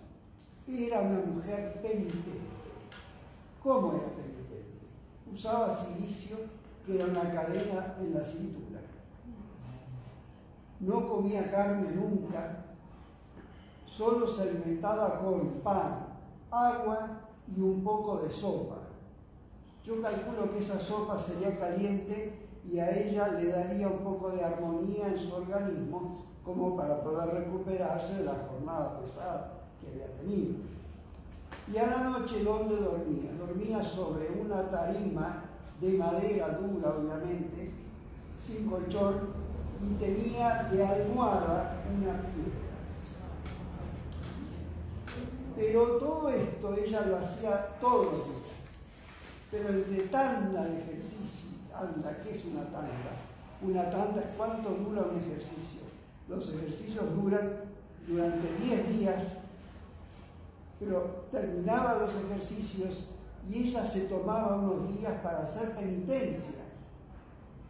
era una mujer penitente. ¿Cómo era penitente? Usaba cilicio, que era una cadena en la cintura. No comía carne nunca, solo se alimentaba con pan, agua y un poco de sopa. Yo calculo que esa sopa sería caliente y a ella le daría un poco de armonía en su organismo como para poder recuperarse de la jornada pesada que había tenido. Y a la noche, ¿dónde dormía? Dormía sobre una tarima de madera dura, obviamente, sin colchón, y tenía de almohada una piedra. Pero todo esto ella lo hacía todos los días. Pero entre tanda de ejercicio, anda, ¿qué es una tanda? Una tanda es cuánto dura un ejercicio. Los ejercicios duran durante 10 días, pero terminaba los ejercicios y ella se tomaba unos días para hacer penitencia,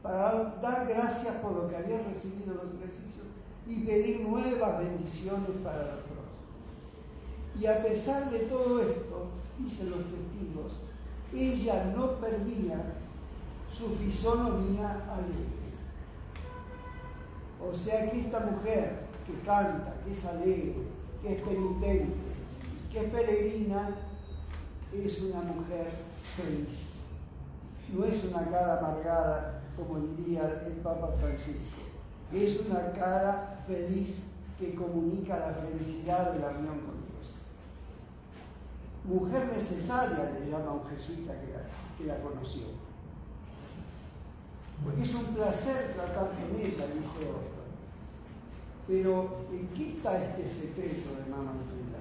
para dar gracias por lo que había recibido los ejercicios y pedir nuevas bendiciones para los próximos. Y a pesar de todo esto, dicen los testigos, ella no perdía su fisonomía alegre. O sea que esta mujer que canta, que es alegre, que es penitente, que es peregrina, es una mujer feliz. No es una cara amargada, como diría el Papa Francisco. Es una cara feliz que comunica la felicidad de la unión con Dios. Mujer necesaria, le llama un jesuita que la conoció. Porque es un placer tratar con ella, dice otro. Pero ¿en qué está este secreto de Mama Antulla?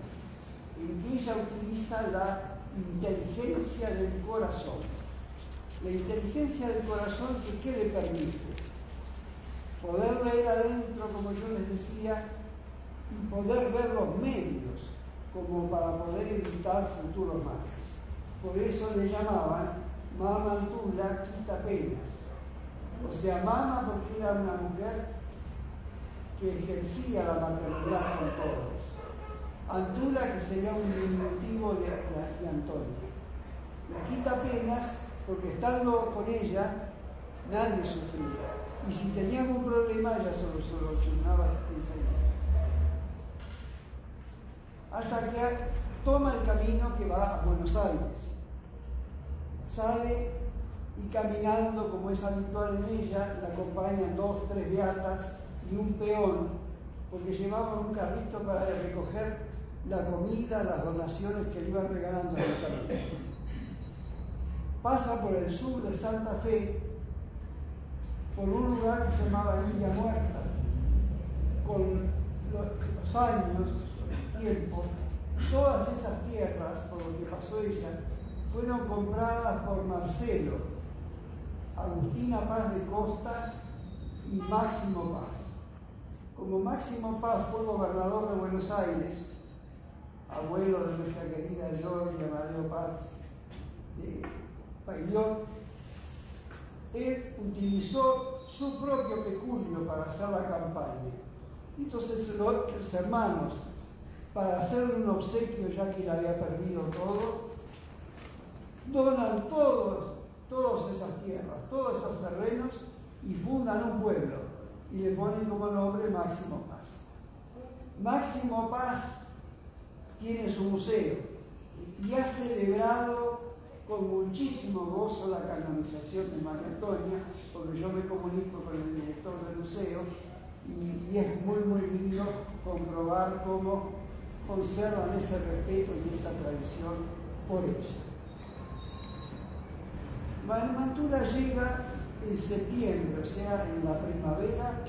En que ella utiliza la inteligencia del corazón. La inteligencia del corazón que ¿qué le permite? Poder leer adentro, como yo les decía, y poder ver los medios como para poder evitar futuros males. Por eso le llamaban Mama Antulla quita penas. O sea, mama porque era una mujer que ejercía la maternidad con todos. Antulla, que sería un diminutivo de Antonia. La quita penas porque estando con ella nadie sufría. Y si tenía algún problema, ella se lo solucionaba enseguida. Hasta que toma el camino que va a Buenos Aires. Sale y caminando, como es habitual en ella, la acompañan 2, 3 beatas y un peón, porque llevaban un carrito para recoger la comida, las donaciones que le iban regalando en el camino. pasa por el sur de Santa Fe, por un lugar que se llamaba Villa Muerta. Con los años, el tiempo, todas esas tierras, por lo que pasó ella, fueron compradas por Marcelo, Agustina Paz de Costa y Máximo Paz. Como Máximo Paz fue gobernador de Buenos Aires, abuelo de nuestra querida Georgia Amadeo Paz de Paillot, él utilizó su propio peculio para hacer la campaña. Entonces los hermanos, para hacerle un obsequio ya que él había perdido todo, donan todas esas tierras, todos esos terrenos y fundan un pueblo y le ponen como nombre Máximo Paz. Máximo Paz tiene su museo y ha celebrado con muchísimo gozo la canonización de María Antonia, porque yo me comunico con el director del museo y es muy lindo comprobar cómo conservan ese respeto y esa tradición por ella. Buenaventura llega en septiembre, o sea, en la primavera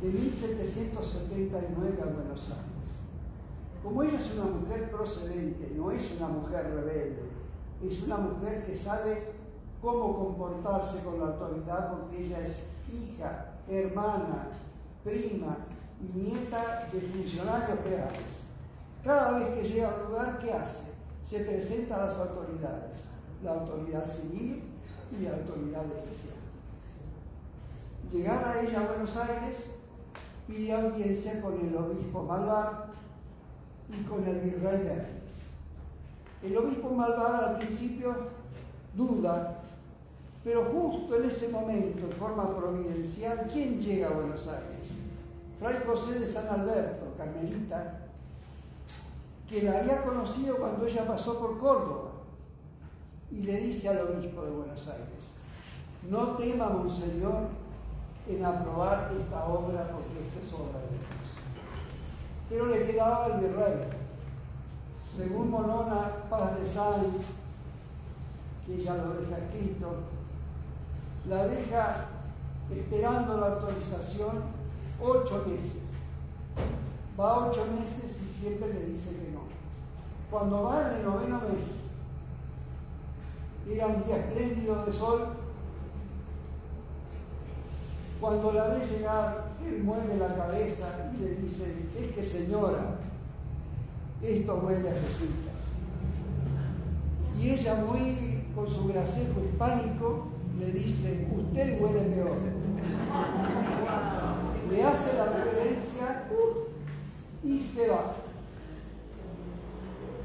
de 1779 a Buenos Aires. Como ella es una mujer procedente, no es una mujer rebelde, es una mujer que sabe cómo comportarse con la autoridad porque ella es hija, hermana, prima y nieta de funcionarios reales. Cada vez que llega a un lugar, ¿qué hace? Se presenta a las autoridades, la autoridad civil y la autoridad eclesiástica. Llegada ella a Buenos Aires, pide audiencia con el obispo Malvar y con el virrey Bernis. El obispo Malvar al principio duda, pero justo en ese momento, en forma providencial, ¿quién llega a Buenos Aires? Fray José de San Alberto, carmelita, que la había conocido cuando ella pasó por Córdoba, y le dice al obispo de Buenos Aires: no tema, monseñor, en aprobar esta obra porque esta es obra de Dios. Pero le quedaba al virrey. Según Monona Paz de Sanz, que ella lo deja escrito, la deja esperando la autorización 8 meses. Va 8 meses y siempre le dice que no. Cuando va en el 9º mes, era un día espléndido de sol, cuando la ve llegar, él mueve la cabeza y le dice: es que señora, esto huele a jesuitas. Y ella, muy con su gracejo hispánico, le dice: usted huele peor. Le hace la reverencia y se va.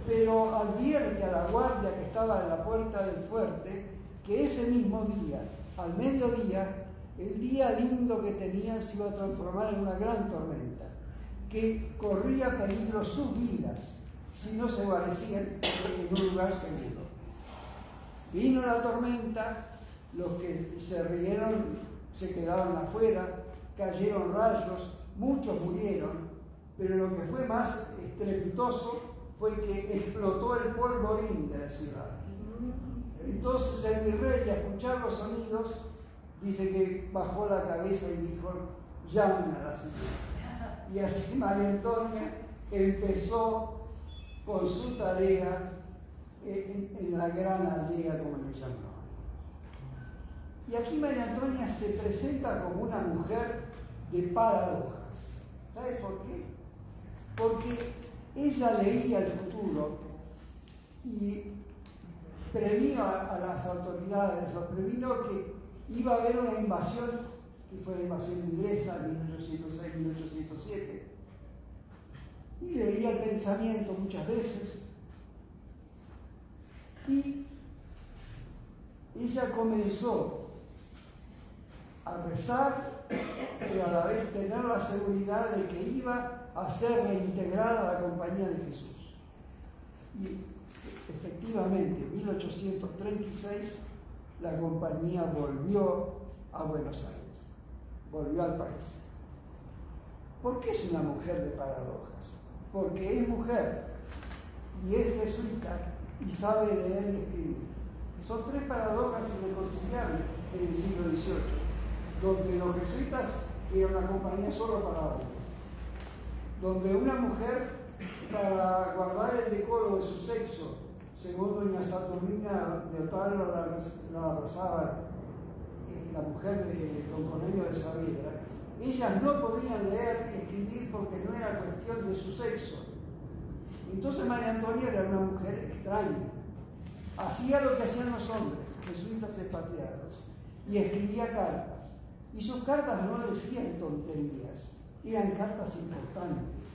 Pero advierte a la guardia que estaba en la puerta del fuerte que ese mismo día, al mediodía, el día lindo que tenían se iba a transformar en una gran tormenta, que corría peligro sus vidas si no se guarecían en un lugar seguro. Vino la tormenta, los que se rieron se quedaron afuera, cayeron rayos, muchos murieron, pero lo que fue más estrepitoso fue que explotó el polvorín de la ciudad. Entonces el virrey, a escuchar los sonidos, dice que bajó la cabeza y dijo: llamen a la señora. Y así María Antonia empezó con su tarea en la gran aldea, como le llamaban. Y aquí María Antonia se presenta como una mujer de paradojas. ¿Sabe por qué? Porque ella leía el futuro y previno a las autoridades, los previno que iba a haber una invasión, que fue la invasión inglesa en 1806-1807. Y leía el pensamiento muchas veces. Y ella comenzó a rezar, pero a la vez tener la seguridad de que iba a ser reintegrada a la compañía de Jesús. Y efectivamente, en 1836, la compañía volvió a Buenos Aires, volvió al país. ¿Por qué es una mujer de paradojas? Porque es mujer y es jesuita y sabe leer y escribir. Son tres paradojas irreconciliables en el siglo XVIII, donde los jesuitas eran una compañía solo para hombres, donde una mujer, para guardar el decoro de su sexo, según doña Saturnina de Otálora la abrazaba la mujer de don Cornelio de Saavedra, ellas no podían leer y escribir porque no era cuestión de su sexo. Entonces María Antonia era una mujer extraña. Hacía lo que hacían los hombres, jesuitas expatriados, y escribía cartas. Y sus cartas no decían tonterías, eran cartas importantes,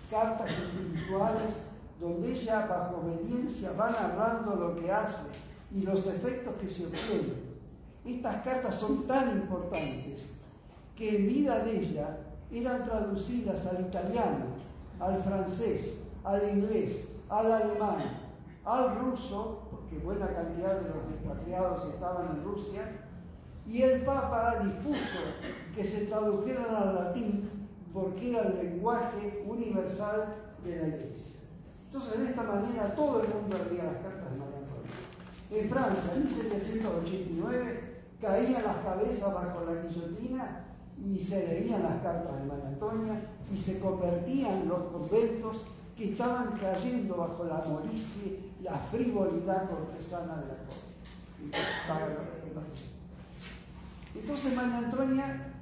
cartas espirituales, donde ella, bajo obediencia, va narrando lo que hace y los efectos que se obtienen. Estas cartas son tan importantes que en vida de ella eran traducidas al italiano, al francés, al inglés, al alemán, al ruso, porque buena cantidad de los expatriados estaban en Rusia, y el Papa dispuso que se tradujeran al latín porque era el lenguaje universal de la Iglesia. Entonces, de esta manera, todo el mundo leía las cartas de María Antonia. En Francia, en 1789, caían las cabezas bajo la guillotina y se leían las cartas de María Antonia y se convertían los conventos que estaban cayendo bajo la molicie, la frivolidad cortesana de la corte. Entonces María Antonia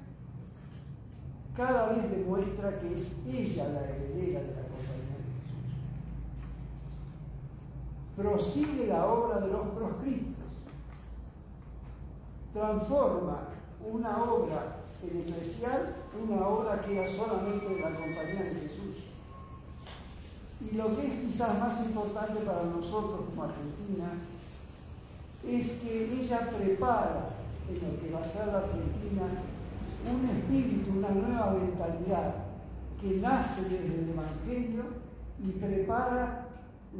cada vez demuestra que es ella la heredera de la compañía de Jesús. Prosigue la obra de los proscriptos. Transforma una obra en eclesial, una obra que era solamente de la compañía de Jesús. Y lo que es quizás más importante para nosotros como Argentina es que ella prepara en lo que va a ser la Argentina un espíritu, una nueva mentalidad que nace desde el Evangelio y prepara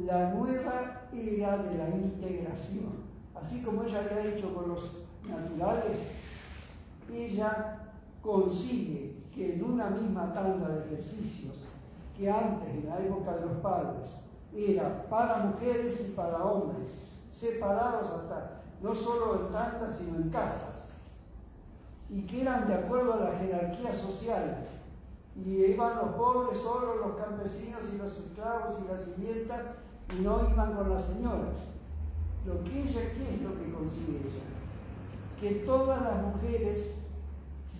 la nueva era de la integración. Así como ella había hecho con los naturales, ella consigue que en una misma tanda de ejercicios que antes, en la época de los padres, era para mujeres y para hombres, separados hasta, no solo en tandas, sino en casas, y que eran de acuerdo a la jerarquía social, y iban los pobres solos, los campesinos y los esclavos y las sirvientas, y no iban con las señoras. Lo que ella, ¿qué es lo que consigue ella? Que todas las mujeres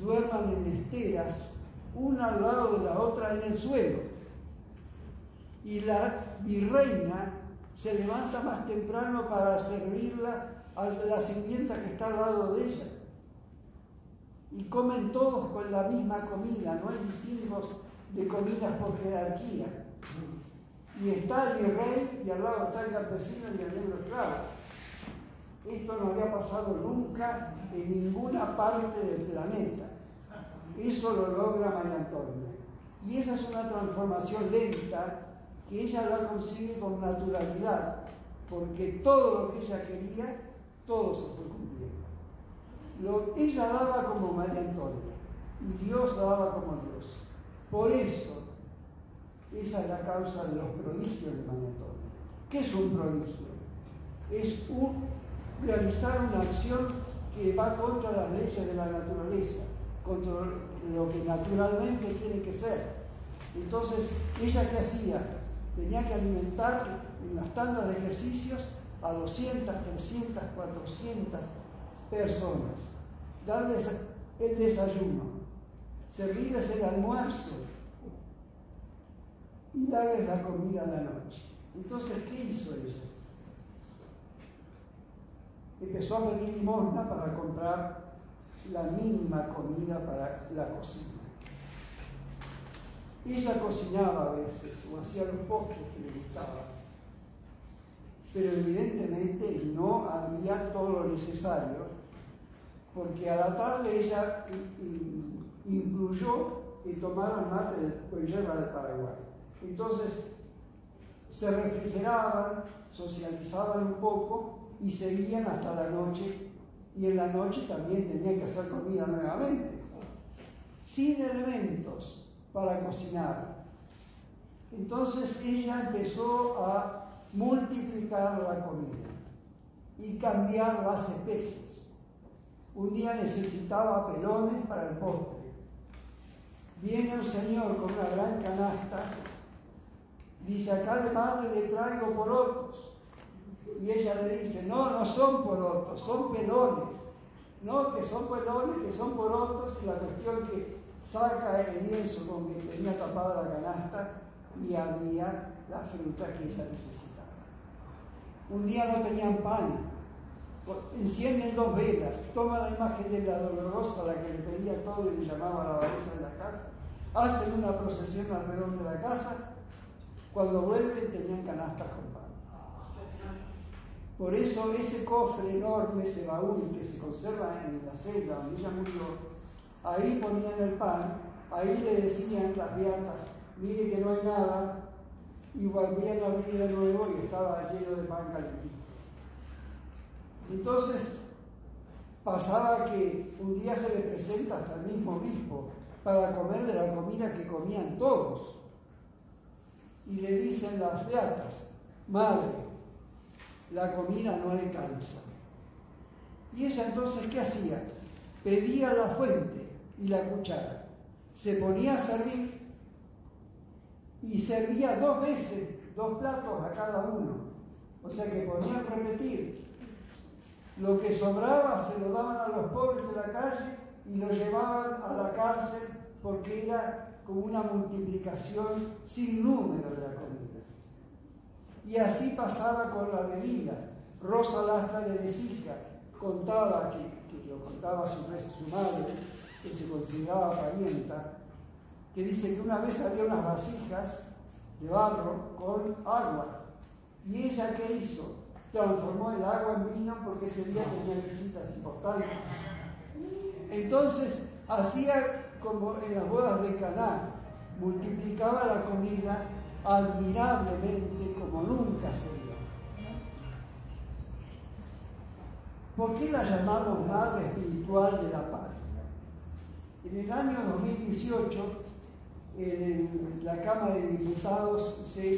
duerman en esteras, una al lado de la otra en el suelo. Y la virreina se levanta más temprano para servirla a la sirvienta que está al lado de ella. Y comen todos con la misma comida, no hay distingos de comidas por jerarquía. Y está el virrey y al lado está el campesino y el negro esclavo. Esto no había pasado nunca en ninguna parte del planeta. Eso lo logra María Antonia. Y esa es una transformación lenta que ella la consigue con naturalidad, porque todo lo que ella quería, todo se fue cumpliendo. Ella daba como María Antonia y Dios daba como Dios. Por eso, esa es la causa de los prodigios de María Antonia. ¿Qué es un prodigio? Es realizar una acción que va contra las leyes de la naturaleza, contra lo que naturalmente tiene que ser. Entonces, ¿ella qué hacía? Tenía que alimentar en las tandas de ejercicios a 200, 300, 400 personas, darles el desayuno, servirles el almuerzo y darles la comida a la noche. Entonces, ¿qué hizo ella? Empezó a pedir limosna para comprar la mínima comida para la cocina. Ella cocinaba a veces o hacía los postres que le gustaban, pero evidentemente no había todo lo necesario, porque a la tarde ella incluyó y tomaron mate con hierba de Paraguay. Entonces se refrigeraban, socializaban un poco y seguían hasta la noche, y en la noche también tenían que hacer comida nuevamente, sin elementos para cocinar. Entonces ella empezó a multiplicar la comida y cambiar las especies. Un día necesitaba pelones para el postre. Viene un señor con una gran canasta, dice: acá de madre le traigo porotos. Y ella le dice: no, no son porotos, son pelones. No, que son pelones, que son porotos. Y la cuestión que saca el lienzo con que tenía tapada la canasta y había la fruta que ella necesitaba. Un día no tenían pan. Encienden 2 velas, toman la imagen de la dolorosa, la que le pedía todo y le llamaba a la abadesa de la casa, hacen una procesión alrededor de la casa. Cuando vuelven tenían canastas con pan. Por eso ese cofre enorme, ese baúl que se conserva en la celda donde ella murió, ahí ponían el pan, ahí le decían las beatas: mire que no hay nada, y volvían a abrir de nuevo y estaba lleno de pan calentito. Entonces pasaba que un día se le presenta hasta el mismo obispo para comer de la comida que comían todos. Y le dicen las beatas: madre, la comida no alcanza. Y ella entonces, ¿qué hacía? Pedía la fuente y la cuchara. Se ponía a servir y servía 2 veces, 2 platos a cada uno. O sea que podían repetir. Lo que sobraba se lo daban a los pobres de la calle y lo llevaban a la cárcel, porque era como una multiplicación sin número de la comida. Y así pasaba con la bebida. Rosa Lastra de Lecija contaba, que lo contaba su madre, que se consideraba parienta, que dice que una vez había unas vasijas de barro con agua. ¿Y ella qué hizo? Transformó el agua en vino, porque ese día tenía visitas importantes. Entonces hacía como en las bodas de Caná, multiplicaba la comida admirablemente como nunca se vio. ¿Por qué la llamamos Madre Espiritual de la Patria? En el año 2018, en la Cámara de Diputados se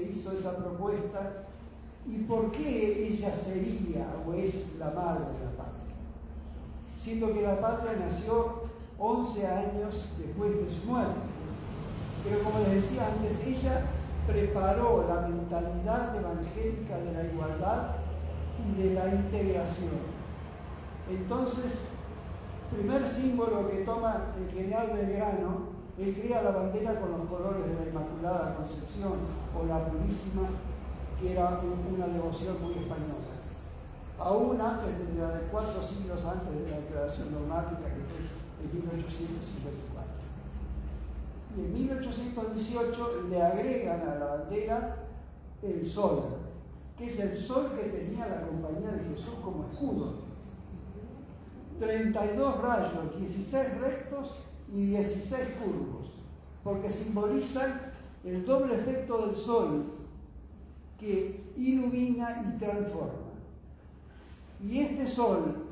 hizo esa propuesta. ¿Y por qué ella sería o es la madre de la patria? Siendo que la patria nació 11 años después de su muerte. Pero como les decía antes, ella preparó la mentalidad evangélica de la igualdad y de la integración. Entonces, primer símbolo que toma el general Belgrano, él crea la bandera con los colores de la Inmaculada Concepción o la Purísima, que era una devoción muy española. Aún antes de 4 siglos antes de la declaración dogmática, que fue en 1854. Y en 1818 le agregan a la bandera el sol, que es el sol que tenía la Compañía de Jesús como escudo. 32 rayos, 16 rectos y 16 curvos, porque simbolizan el doble efecto del sol, que ilumina y transforma. Y este sol,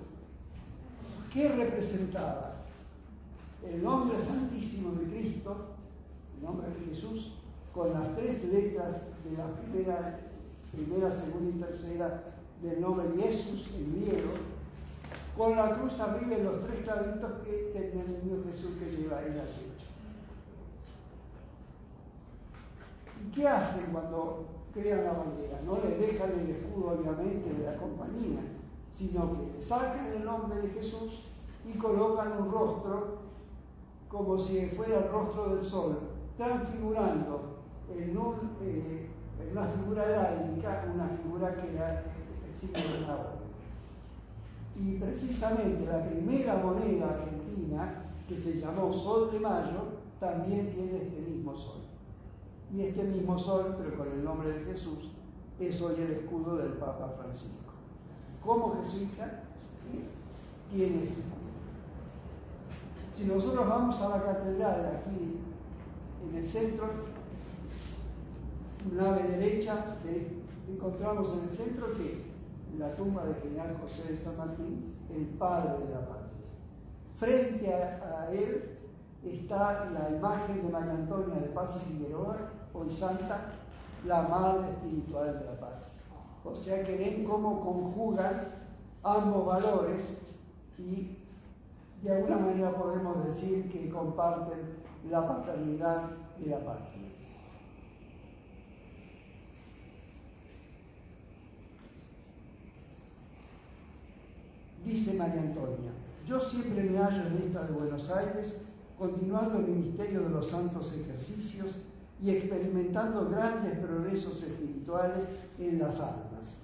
¿qué representaba? El nombre santísimo de Cristo, el nombre de Jesús, con las 3 letras de la primera, segunda y tercera del nombre de Jesús en griego, con la cruz arriba y los 3 clavitos que tenía el niño Jesús que lleva en el pecho. ¿Y qué hacen cuando crean la bandera? No le dejan el escudo, obviamente, de la compañía, sino que le sacan el nombre de Jesús y colocan un rostro como si fuera el rostro del sol, transfigurando en una figura heráldica, una figura que era el signo de la orden. Y precisamente la primera moneda argentina, que se llamó Sol de Mayo, también tiene este mismo sol. Y este mismo sol, pero con el nombre de Jesús, es hoy el escudo del Papa Francisco. ¿Cómo jesuita tiene ese escudo? Si nosotros vamos a la catedral, aquí en el centro, nave derecha, encontramos en el centro que la tumba del general José de San Martín, el padre de la patria. Frente a él está la imagen de María Antonia de Paz y Figueroa, hoy santa, la madre espiritual de la patria. O sea que ven cómo conjugan ambos valores y de alguna manera podemos decir que comparten la paternidad y la patria. Dice María Antonia: yo siempre me hallo en esta de Buenos Aires, continuando el ministerio de los santos ejercicios y experimentando grandes progresos espirituales en las almas.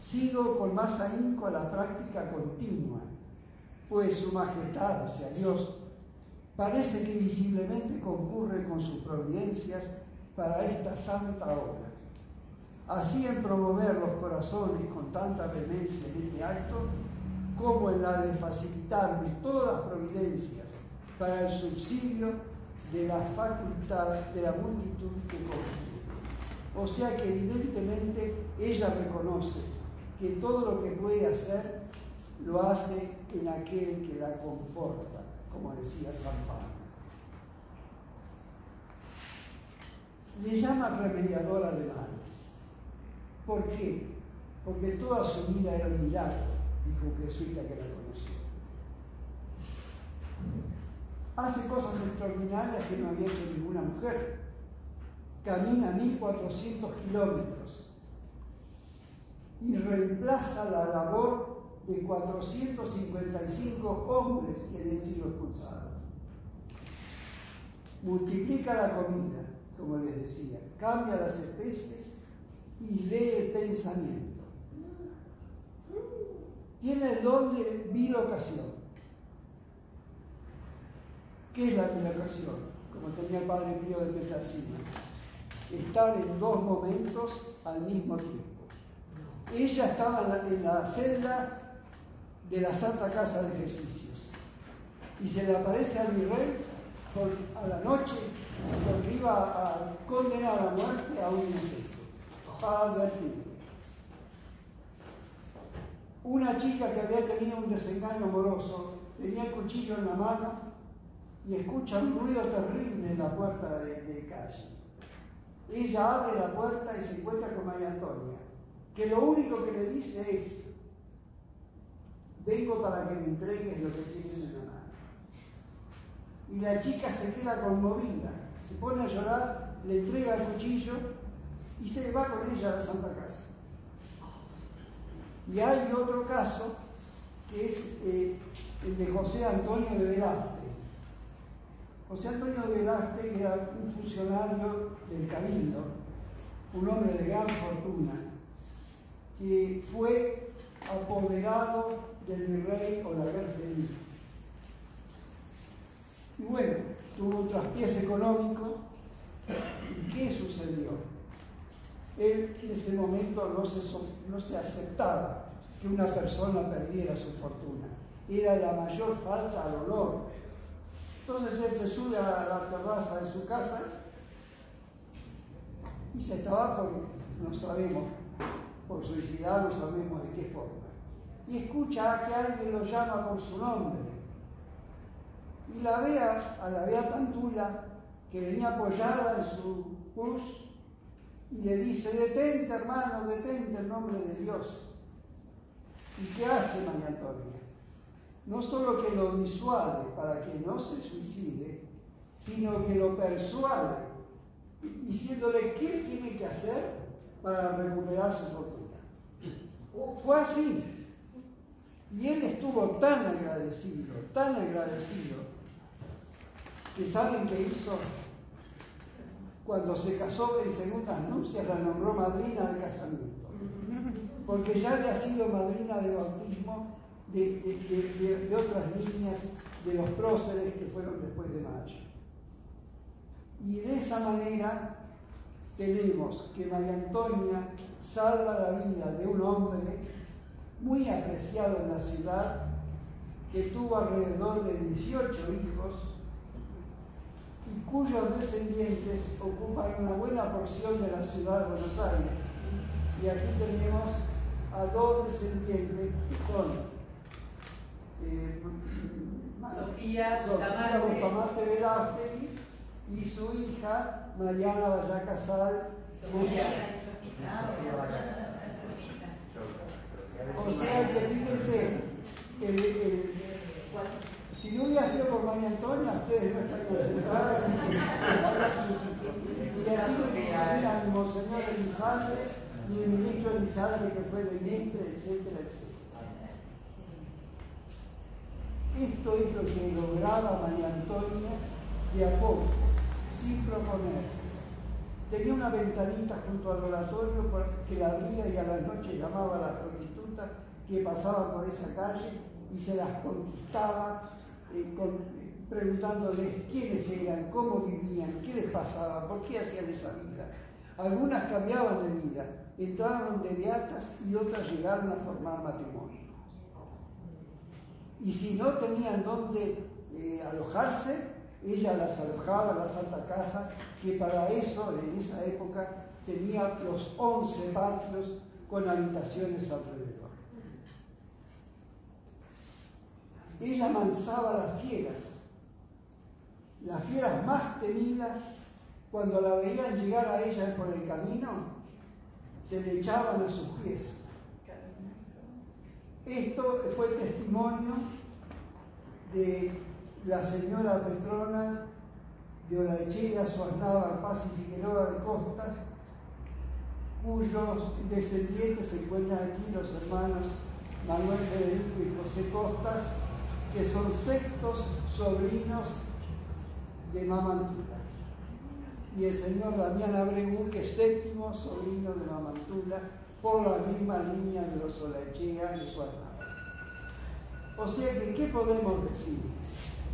Sigo con más ahínco a la práctica continua, pues su majestad, o sea Dios, parece que visiblemente concurre con sus providencias para esta santa obra. Así en promover los corazones con tanta vehemencia en este acto, como en la de facilitarme todas providencias para el subsidio de la facultad de la multitud que constituye. O sea que evidentemente ella reconoce que todo lo que puede hacer lo hace en aquel que la conforta, como decía San Pablo. Le llama remediadora de males. ¿Por qué? Porque toda su vida era un milagro, dijo un jesuita que la conoció. Hace cosas extraordinarias que no había hecho ninguna mujer. Camina 1400 kilómetros y reemplaza la labor de 455 hombres que habían sido expulsados. Multiplica la comida, como les decía, cambia las especies y lee el pensamiento. Tiene el don de bilocación. ¿Qué es la bilocación? Como tenía el Padre Pío de Pietrelcina: estar en dos momentos al mismo tiempo. Ella estaba en la celda de la Santa Casa de Ejercicios y se le aparece al virrey a la noche porque iba a condenar a muerte a un insecto, para advertirle. Una chica que había tenido un desengaño amoroso tenía el cuchillo en la mano y escucha un ruido terrible en la puerta de calle. Ella abre la puerta y se encuentra con María Antonia, que lo único que le dice es: vengo para que me entregues lo que tienes en la mano. Y la chica se queda conmovida, se pone a llorar, le entrega el cuchillo y se va con ella a la Santa Casa. Y hay otro caso que es el de José Antonio de Velázquez. José Antonio de Velázquez era un funcionario del Cabildo, un hombre de gran fortuna, que fue apoderado del virrey Olaguer Feliz. Y bueno, tuvo un traspiés económico. ¿Y qué sucedió? Él en ese momento no se aceptaba que una persona perdiera su fortuna. Era la mayor falta al honor. Entonces él se sube a la terraza de su casa y se estaba no sabemos, por suicidar, no sabemos de qué forma. Y escucha que alguien lo llama por su nombre. Y la ve a la Beata Antula, que venía apoyada en su cruz, y le dice: detente, hermano, detente en nombre de Dios. ¿Y qué hace María Antonia? No solo que lo disuade para que no se suicide, sino que lo persuade, diciéndole qué tiene que hacer para recuperar su fortuna. Fue así. Y él estuvo tan agradecido, que ¿saben qué hizo? Cuando se casó en segundas nupcias, la nombró madrina de casamiento, porque ya había sido madrina de bautismo de otras niñas, de los próceres que fueron después de Mayo. Y de esa manera tenemos que María Antonia salva la vida de un hombre muy apreciado en la ciudad, que tuvo alrededor de 18 hijos y cuyos descendientes ocupan una buena porción de la ciudad de Buenos Aires. Y aquí tenemos a dos descendientes que son Sofía Bustamante Velázquez y su hija Mariana Vallá Casal. O sea que fíjense, si no hubiera sido por María Antonia, ustedes no estarían sentados. Y así no tenían ni Monseñor Elizalde, ni el ministro Elizalde, que fue de Mestre, etcétera, etcétera. Esto es lo que lograba María Antonia de a poco, sin proponerse. Tenía una ventanita junto al oratorio que la abría y a la noche llamaba a las prostitutas que pasaban por esa calle y se las conquistaba preguntándoles quiénes eran, cómo vivían, qué les pasaba, por qué hacían esa vida. Algunas cambiaban de vida, entraron de beatas y otras llegaron a formar matrimonio. Y si no tenían dónde alojarse, ella las alojaba en la Santa Casa, que para eso, en esa época, tenía los 11 patios con habitaciones alrededor. Ella amansaba las fieras más temidas, cuando la veían llegar a ella por el camino, se le echaban a sus pies. Esto fue testimonio de la señora Petrona de Olaechea, Suaznavar, Paz y Figueroa de Costas, cuyos descendientes se encuentran aquí los hermanos Manuel Federico y José Costas, que son sextos sobrinos de Mamantula, y el señor Damián Abregu, que es séptimo sobrino de Mamantula, por la misma línea de los Olaechea y Suaznavar. O sea que, ¿qué podemos decir?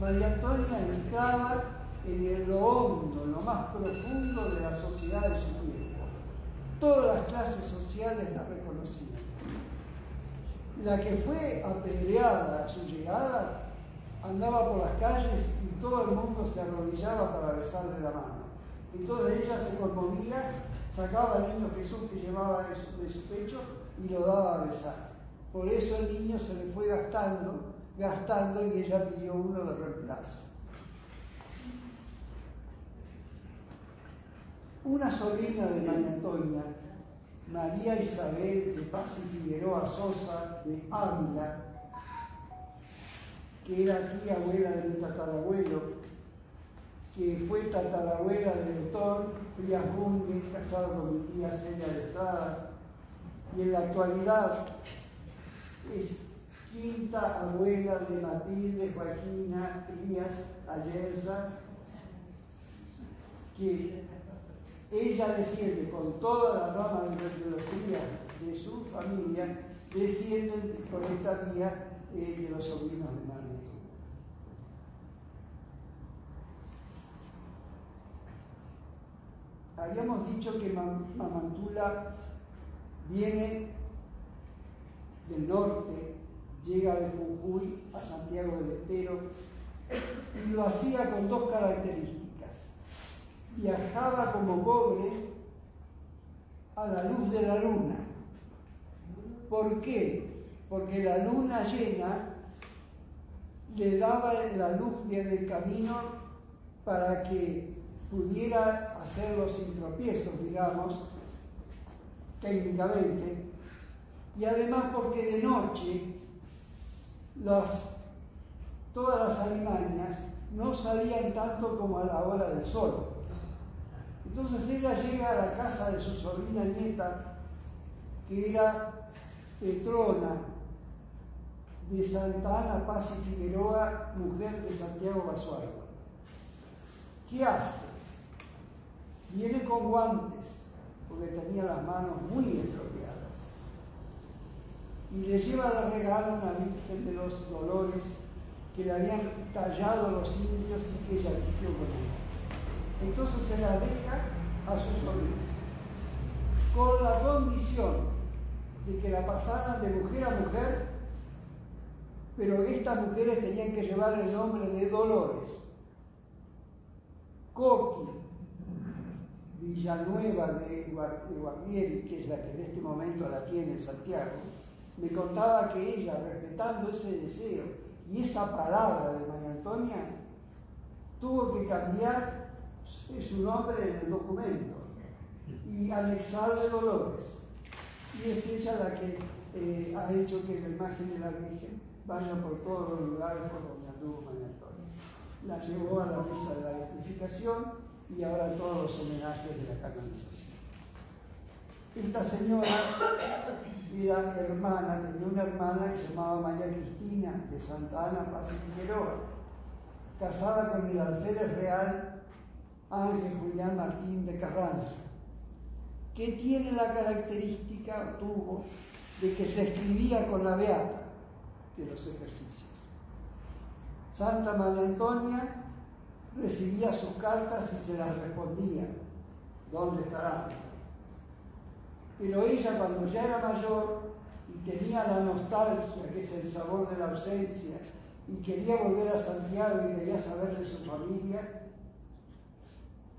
María Antonia entraba en lo hondo, en lo más profundo de la sociedad de su tiempo. Todas las clases sociales la reconocían. La que fue apedreada a su llegada andaba por las calles y todo el mundo se arrodillaba para besarle la mano. Entonces ella se conmovía, sacaba al niño Jesús que llevaba de su pecho y lo daba a besar. Por eso el niño se le fue gastando y ella pidió uno de reemplazo. Una sobrina de María Antonia, María Isabel de Paz y Figueroa Sosa de Ávila, que era tía abuela de mi tatarabuelo, que fue tatarabuela del doctor Frías Bunge, casado con mi tía Celia de Estrada, y en la actualidad es quinta abuela de Matilde Joaquina Frías Ayerza, que ella desciende con toda la rama de los Frías de su familia, descienden por esta vía de los sobrinos de María Antonia. Habíamos dicho que Mamantula viene del norte, llega de Jujuy a Santiago del Estero y lo hacía con dos características. Viajaba como pobre a la luz de la luna. ¿Por qué? Porque la luna llena le daba la luz en el camino para que pudiera hacerlo sin tropiezos, digamos, técnicamente, y además porque de noche todas las alimañas no salían tanto como a la hora del sol. Entonces ella llega a la casa de su sobrina nieta, que era Petrona de Santa Ana Paz y Figueroa, mujer de Santiago Basualdo. ¿Qué hace? Viene con guantes, porque tenía las manos muy estropeadas, y le lleva de regalo una Virgen de los Dolores que le habían tallado los indios y que ella vistió con ella. Entonces se la deja a su sobrina, con la condición de que la pasaran de mujer a mujer, pero estas mujeres tenían que llevar el nombre de Dolores. Coqui Villanueva de Guarnieri, que es la que en este momento la tiene en Santiago, me contaba que ella, respetando ese deseo y esa palabra de María Antonia, tuvo que cambiar es su nombre en el documento, y anexarle Dolores. Y es ella la que ha hecho que la imagen de la Virgen vaya por todos los lugares por donde anduvo María Antonia. La llevó a la misa de la beatificación y ahora todos los homenajes de la canonización. Esta señora era hermana, tenía una hermana que se llamaba María Cristina de Santa Ana Paz y Figueroa, casada con el alférez real Ángel Julián Martín de Carranza, que tiene la característica, tuvo, de que se escribía con la beata de los ejercicios. Santa María Antonia recibía sus cartas y se las respondía, ¿dónde estarán? Pero ella, cuando ya era mayor y tenía la nostalgia, que es el sabor de la ausencia, y quería volver a Santiago y quería saber de su familia,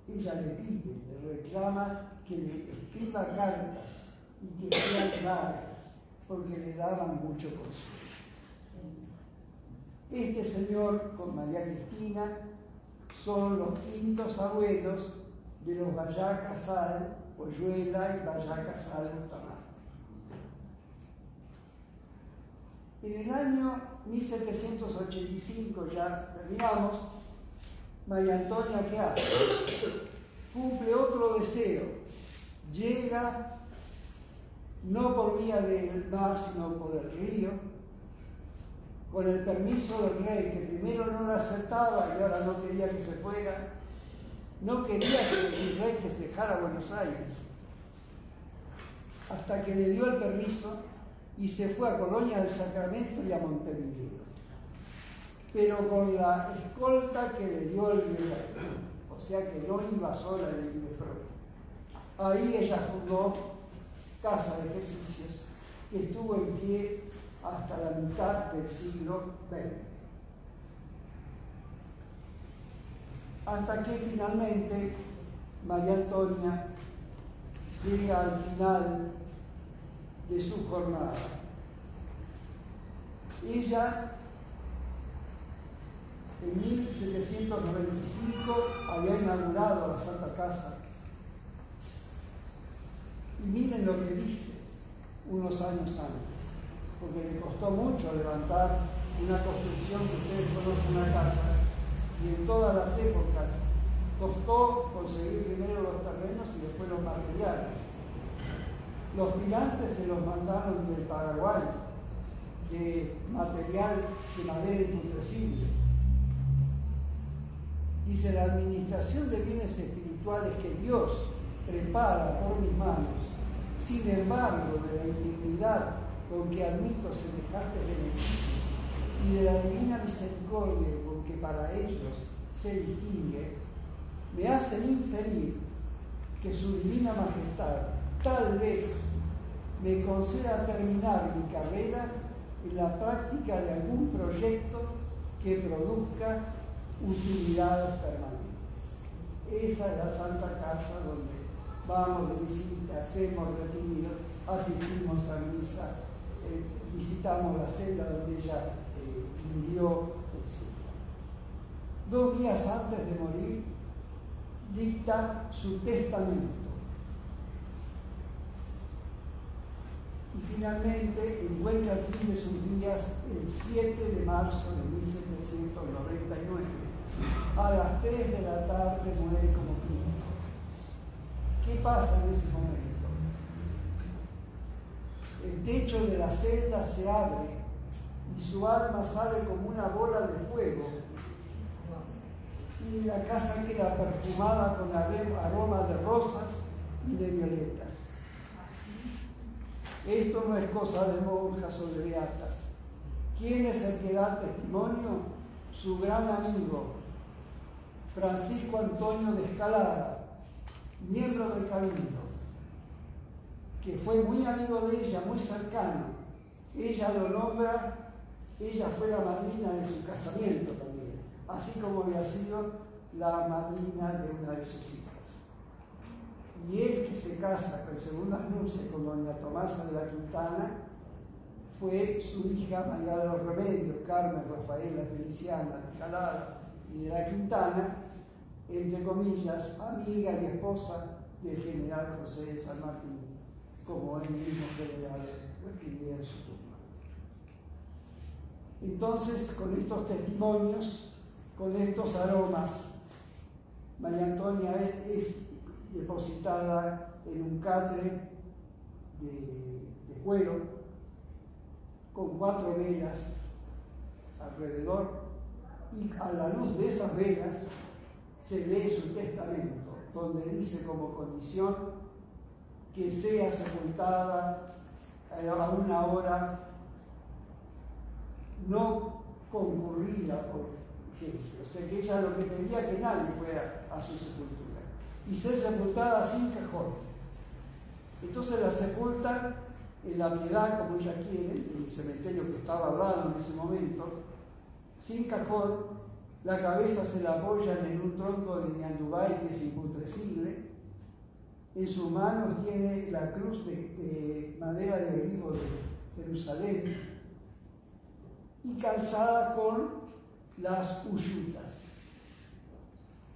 ella le pide, le reclama que le escriba cartas y que sean largas, porque le daban mucho consuelo. Este señor con María Cristina son los quintos abuelos de los Vallá Casal, Oyuela y Vallá Casal Bustamante. En el año 1785, ya terminamos, María Antonia, ¿qué hace? Cumple otro deseo. Llega, no por vía del mar, sino por el río, con el permiso del rey, que primero no la aceptaba y ahora no quería que se fuera. No quería que el rey que se dejara a Buenos Aires, hasta que le dio el permiso y se fue a Colonia del Sacramento y a Montevideo, pero con la escolta que le dio el virrey, o sea que no iba sola en el Ildefonso. Ahí ella fundó Casa de Ejercicios, que estuvo en pie hasta la mitad del siglo XX. Hasta que finalmente María Antonia llega al final de su jornada. Ella, en 1795, había inaugurado la Santa Casa. Y miren lo que dice unos años antes, porque le costó mucho levantar una construcción que ustedes conocen, la casa, y en todas las épocas costó conseguir primero los terrenos y después los materiales. Los tirantes se los mandaron del Paraguay, de material de madera imputrecible. Dice, la administración de bienes espirituales que Dios prepara por mis manos, sin embargo, de la indignidad con que admito semejantes beneficios y de la divina misericordia con que para ellos se distingue, me hacen inferir que su divina majestad tal vez me conceda terminar mi carrera en la práctica de algún proyecto que produzca utilidades permanentes. Esa es la Santa Casa donde vamos de visita, hacemos retiro, asistimos a misa, visitamos la celda donde ella vivió, etc. 2 días antes de morir, dicta su testamento. Y finalmente encuentra el fin de sus días el 7 de marzo de 1799. A las 3 de la tarde muere como Cristo. ¿Qué pasa en ese momento? El techo de la celda se abre y su alma sale como una bola de fuego. Y la casa queda perfumada con aroma de rosas y de violetas. Esto no es cosa de monjas o de beatas. ¿Quién es el que da testimonio? Su gran amigo, Francisco Antonio de Escalada, miembro del Cabildo, que fue muy amigo de ella, muy cercano. Ella lo nombra, ella fue la madrina de su casamiento también, así como había sido la madrina de una de sus hijas. Y él, que se casa con segundas nupcias con doña Tomasa de la Quintana, fue su hija María de los Remedios, Carmen, Rafaela, Feliciana, de Escalada y de la Quintana, entre comillas, amiga y esposa del general José de San Martín, como el mismo general lo escribía en su tumba. Entonces, con estos testimonios, con estos aromas, María Antonia es depositada en un catre de cuero con 4 velas alrededor, y a la luz de esas velas se lee su testamento, donde dice como condición que sea sepultada a una hora no concurrida por gente. O sea que ella lo que pedía que nadie fuera a su sepultura, y ser sepultada sin cajón. Entonces la sepultan en la Piedad, como ella quiere, en el cementerio que estaba al lado en ese momento, sin cajón. La cabeza se la apoyan en un tronco de ñandubay que es imputrescible. En sus manos tiene la cruz de madera de olivo de Jerusalén y calzada con las uyutas.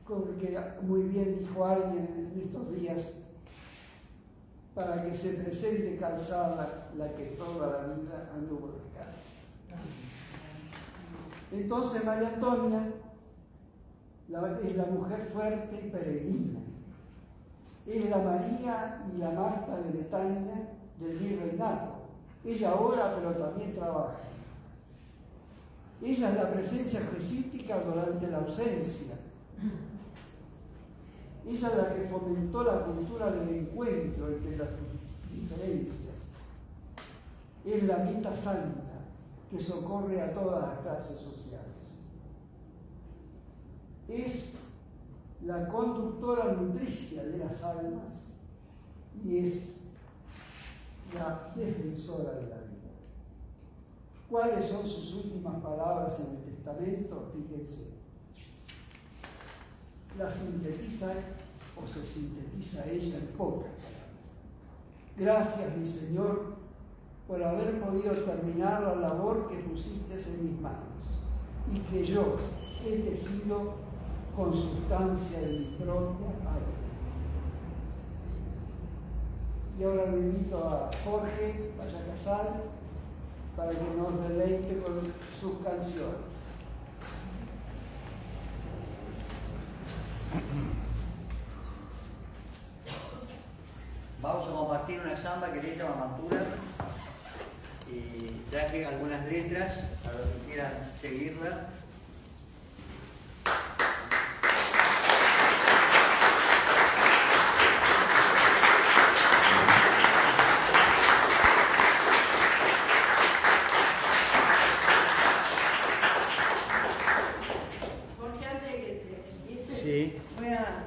Porque muy bien dijo alguien en estos días, para que se presente calzada la que toda la vida anduvo descalza. Entonces María Antonia es la mujer fuerte y peregrina. Es la María y la Marta de Betania del virreinato. Ella ora, pero también trabaja. Ella es la presencia jesítica durante la ausencia. Ella es la que fomentó la cultura del encuentro entre las diferencias. Es la mitad santa que socorre a todas las clases sociales. Es la conductora nutricia de las almas y es la defensora de la vida. ¿Cuáles son sus últimas palabras en el testamento? Fíjense. La sintetiza o se sintetiza ella en pocas palabras. Gracias, mi Señor, por haber podido terminar la labor que pusiste en mis manos y que yo he tejido con sustancia de mi propia alma. Y ahora lo invito a Jorge Vallacasal para que nos deleite con sus canciones. Vamos a compartir una samba que le llama Mamantura y traje algunas letras para los que quieran seguirla. Porque antes de que empiece, Sí. voy a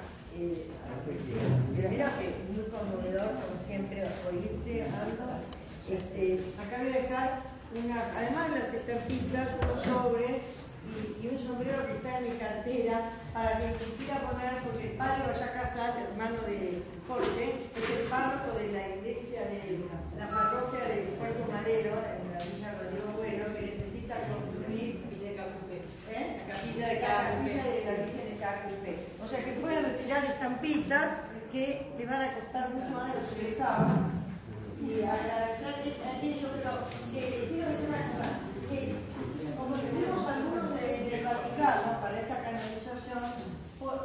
primero que es muy conmovedor, como siempre, oírte, Aldo. Acá voy a dejar unas, además de las estampitas, unos sobres y un sombrero que está en mi cartera para que quien quiera poner, porque el padre Vallacasal, hermano de Jorge, es el párroco de la iglesia de la parroquia de Puerto Madero, en la Villa Rodrigo Bueno, que necesita construir La capilla de la capilla de la Virgen de Cacupé. O sea que pueden retirar estampitas que le van a costar mucho más de lo que pensaban. Y agradecer a ellos, pero quiero decir una cosa, que como tenemos algunos del Vaticano para esta canonización,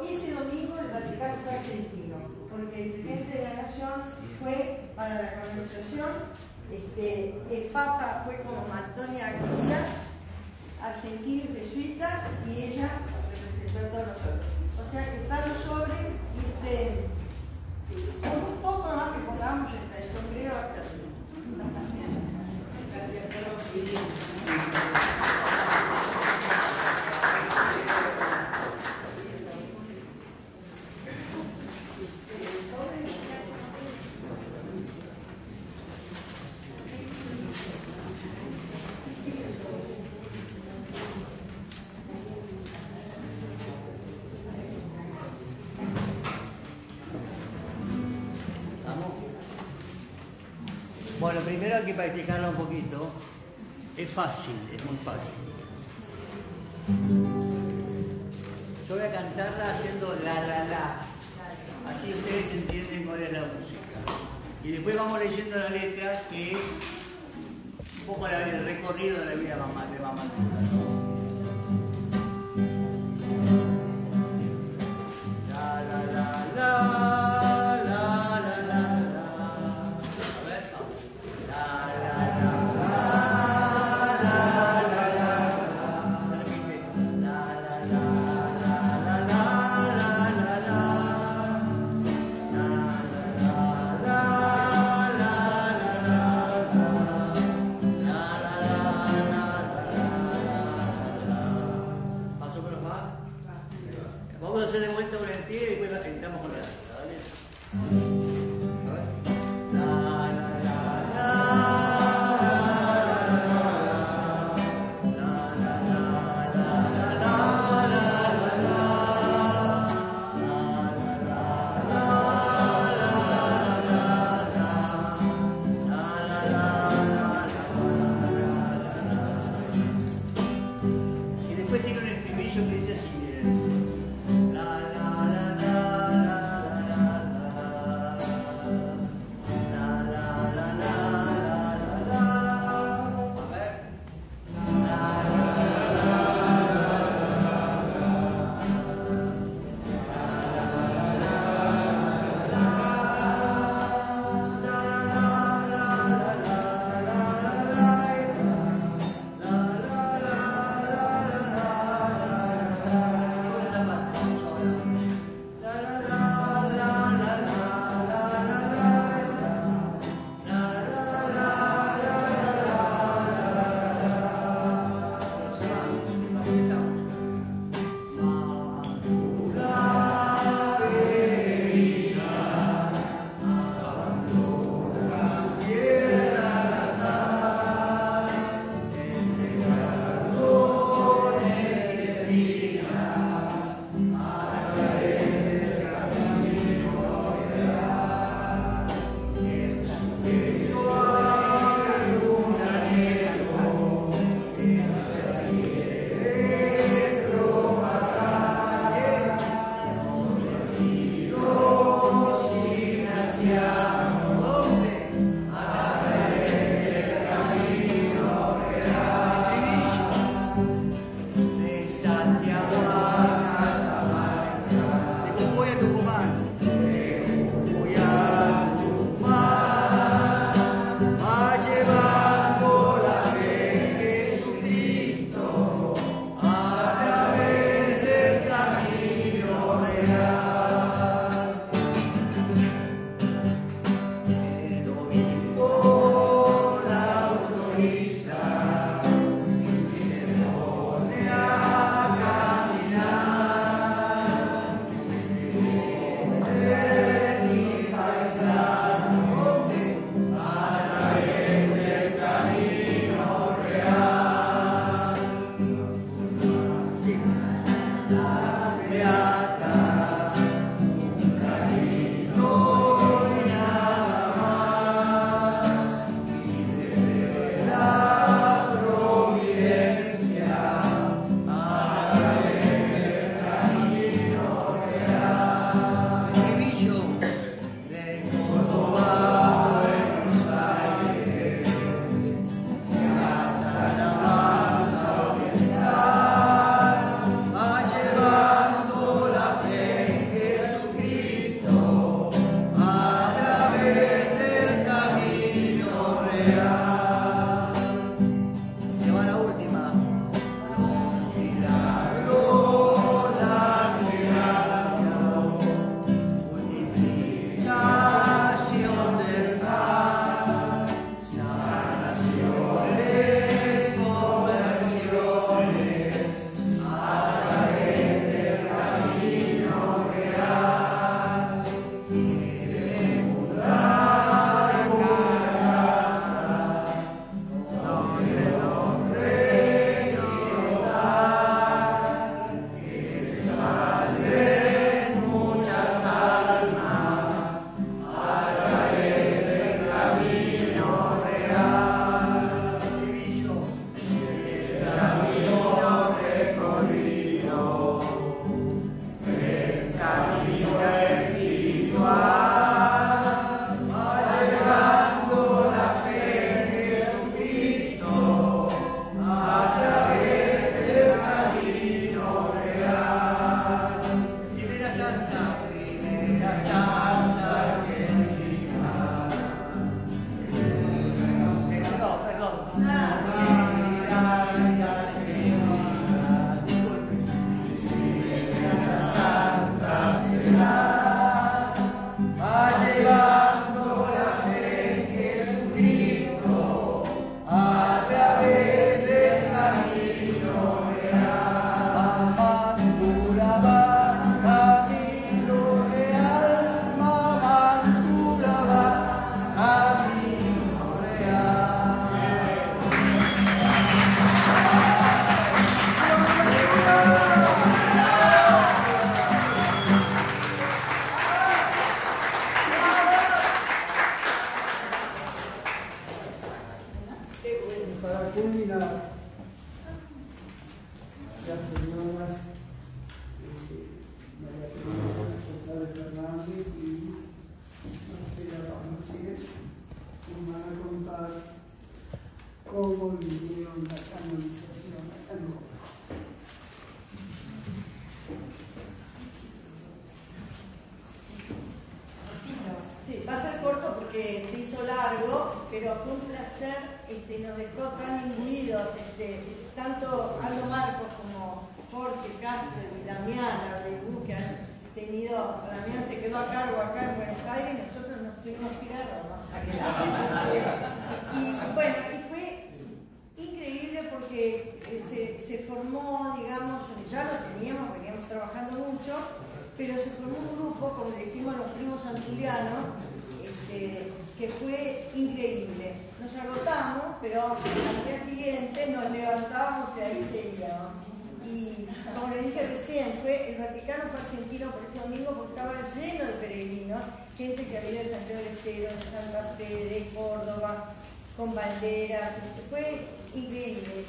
ese domingo el Vaticano fue argentino, porque el presidente de la Nación fue para la canonización, el Papa fue como Antonia Aguilera, argentino y jesuita, y ella representó a todos nosotros. O sea que están los sobres y con un poco más que pongamos el sombrero va a ser bien. Gracias, Bueno, primero hay que practicarla un poquito. Es fácil, es muy fácil. Yo voy a cantarla haciendo la. Así ustedes entienden cuál es la música. Y después vamos leyendo la letra, que es un poco el recorrido de la vida de mamá. culminar, las señoras María Teresa González Fernández y Marcela Ramírez nos van a contar cómo vivieron la canonización en Roma. Sí, va a ser corto porque se hizo largo, pero fue un placer, nos dejó tan imbuidos, tanto Aldo Marcos como Jorge Castro y Damián Ardegú, que han tenido, Damián se quedó a cargo acá en Buenos Aires y nosotros nos tuvimos que ir a Roma. Y bueno, y fue increíble porque se formó, digamos, ya lo teníamos, veníamos trabajando mucho, pero se formó un grupo, como le decimos los primos santulianos, que fue increíble. Nos agotamos, pero al día siguiente nos levantábamos y ahí seguíamos. Y como le dije recién, el Vaticano fue argentino por ese domingo porque estaba lleno de peregrinos, gente que había de Santiago del Estero, de Santa Fe, de Córdoba, con banderas. Fue increíble,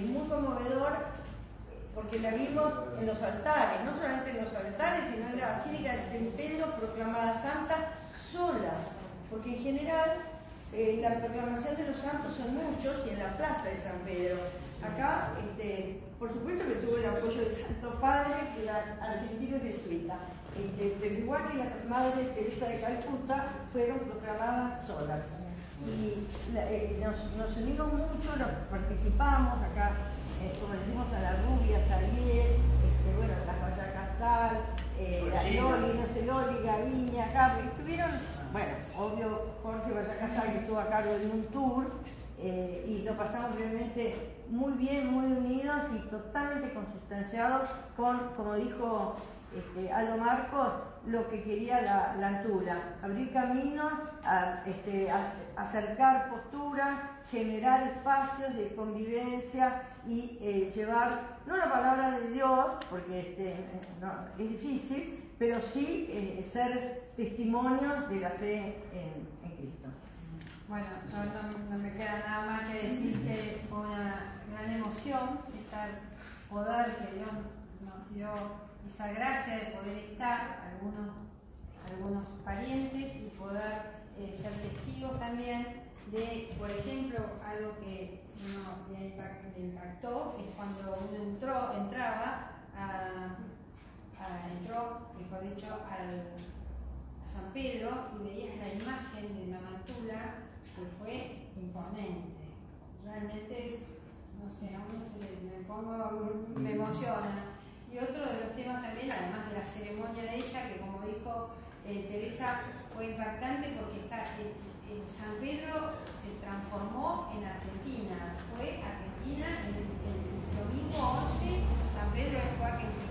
muy conmovedor, porque la vimos en los altares, no solamente en los altares, sino en la Basílica de San Pedro, proclamada santa, solas, porque en general la proclamación de los santos son muchos y en la plaza de San Pedro. Acá, por supuesto que tuvo el apoyo del Santo Padre, que era argentino y jesuita, pero igual que la Madre Teresa de Calcuta, fueron proclamadas solas. Y nos unimos mucho, nos participamos acá, como decimos, a la Rubia, Salier, bueno, las Valla Casal, la Loli, no sé, Loli, Gaviña, Carlos, estuvieron, bueno, obvio, Jorge Valla Casal, que estuvo a cargo de un tour, y lo pasamos realmente muy bien, muy unidos y totalmente consustanciados con, como dijo Aldo Marcos, lo que quería la altura, abrir caminos, acercar posturas, generar espacios de convivencia y llevar, no la palabra de Dios, porque no, es difícil, pero sí ser testimonios de la fe en Cristo. Bueno, no me queda nada más que decir que fue una gran emoción poder que Dios nos dio esa gracia de poder estar, algunos parientes, y poder ser testigos también de, por ejemplo, algo que me impactó, es cuando uno entraba, mejor dicho, a San Pedro y veías la imagen de la mantula, que fue imponente. Realmente, no sé, a uno me emociona. Y otro de los temas también, además de la ceremonia de ella, que como dijo Teresa, fue impactante porque en San Pedro se transformó en Argentina. Fue Argentina el domingo 11, San Pedro fue Argentina.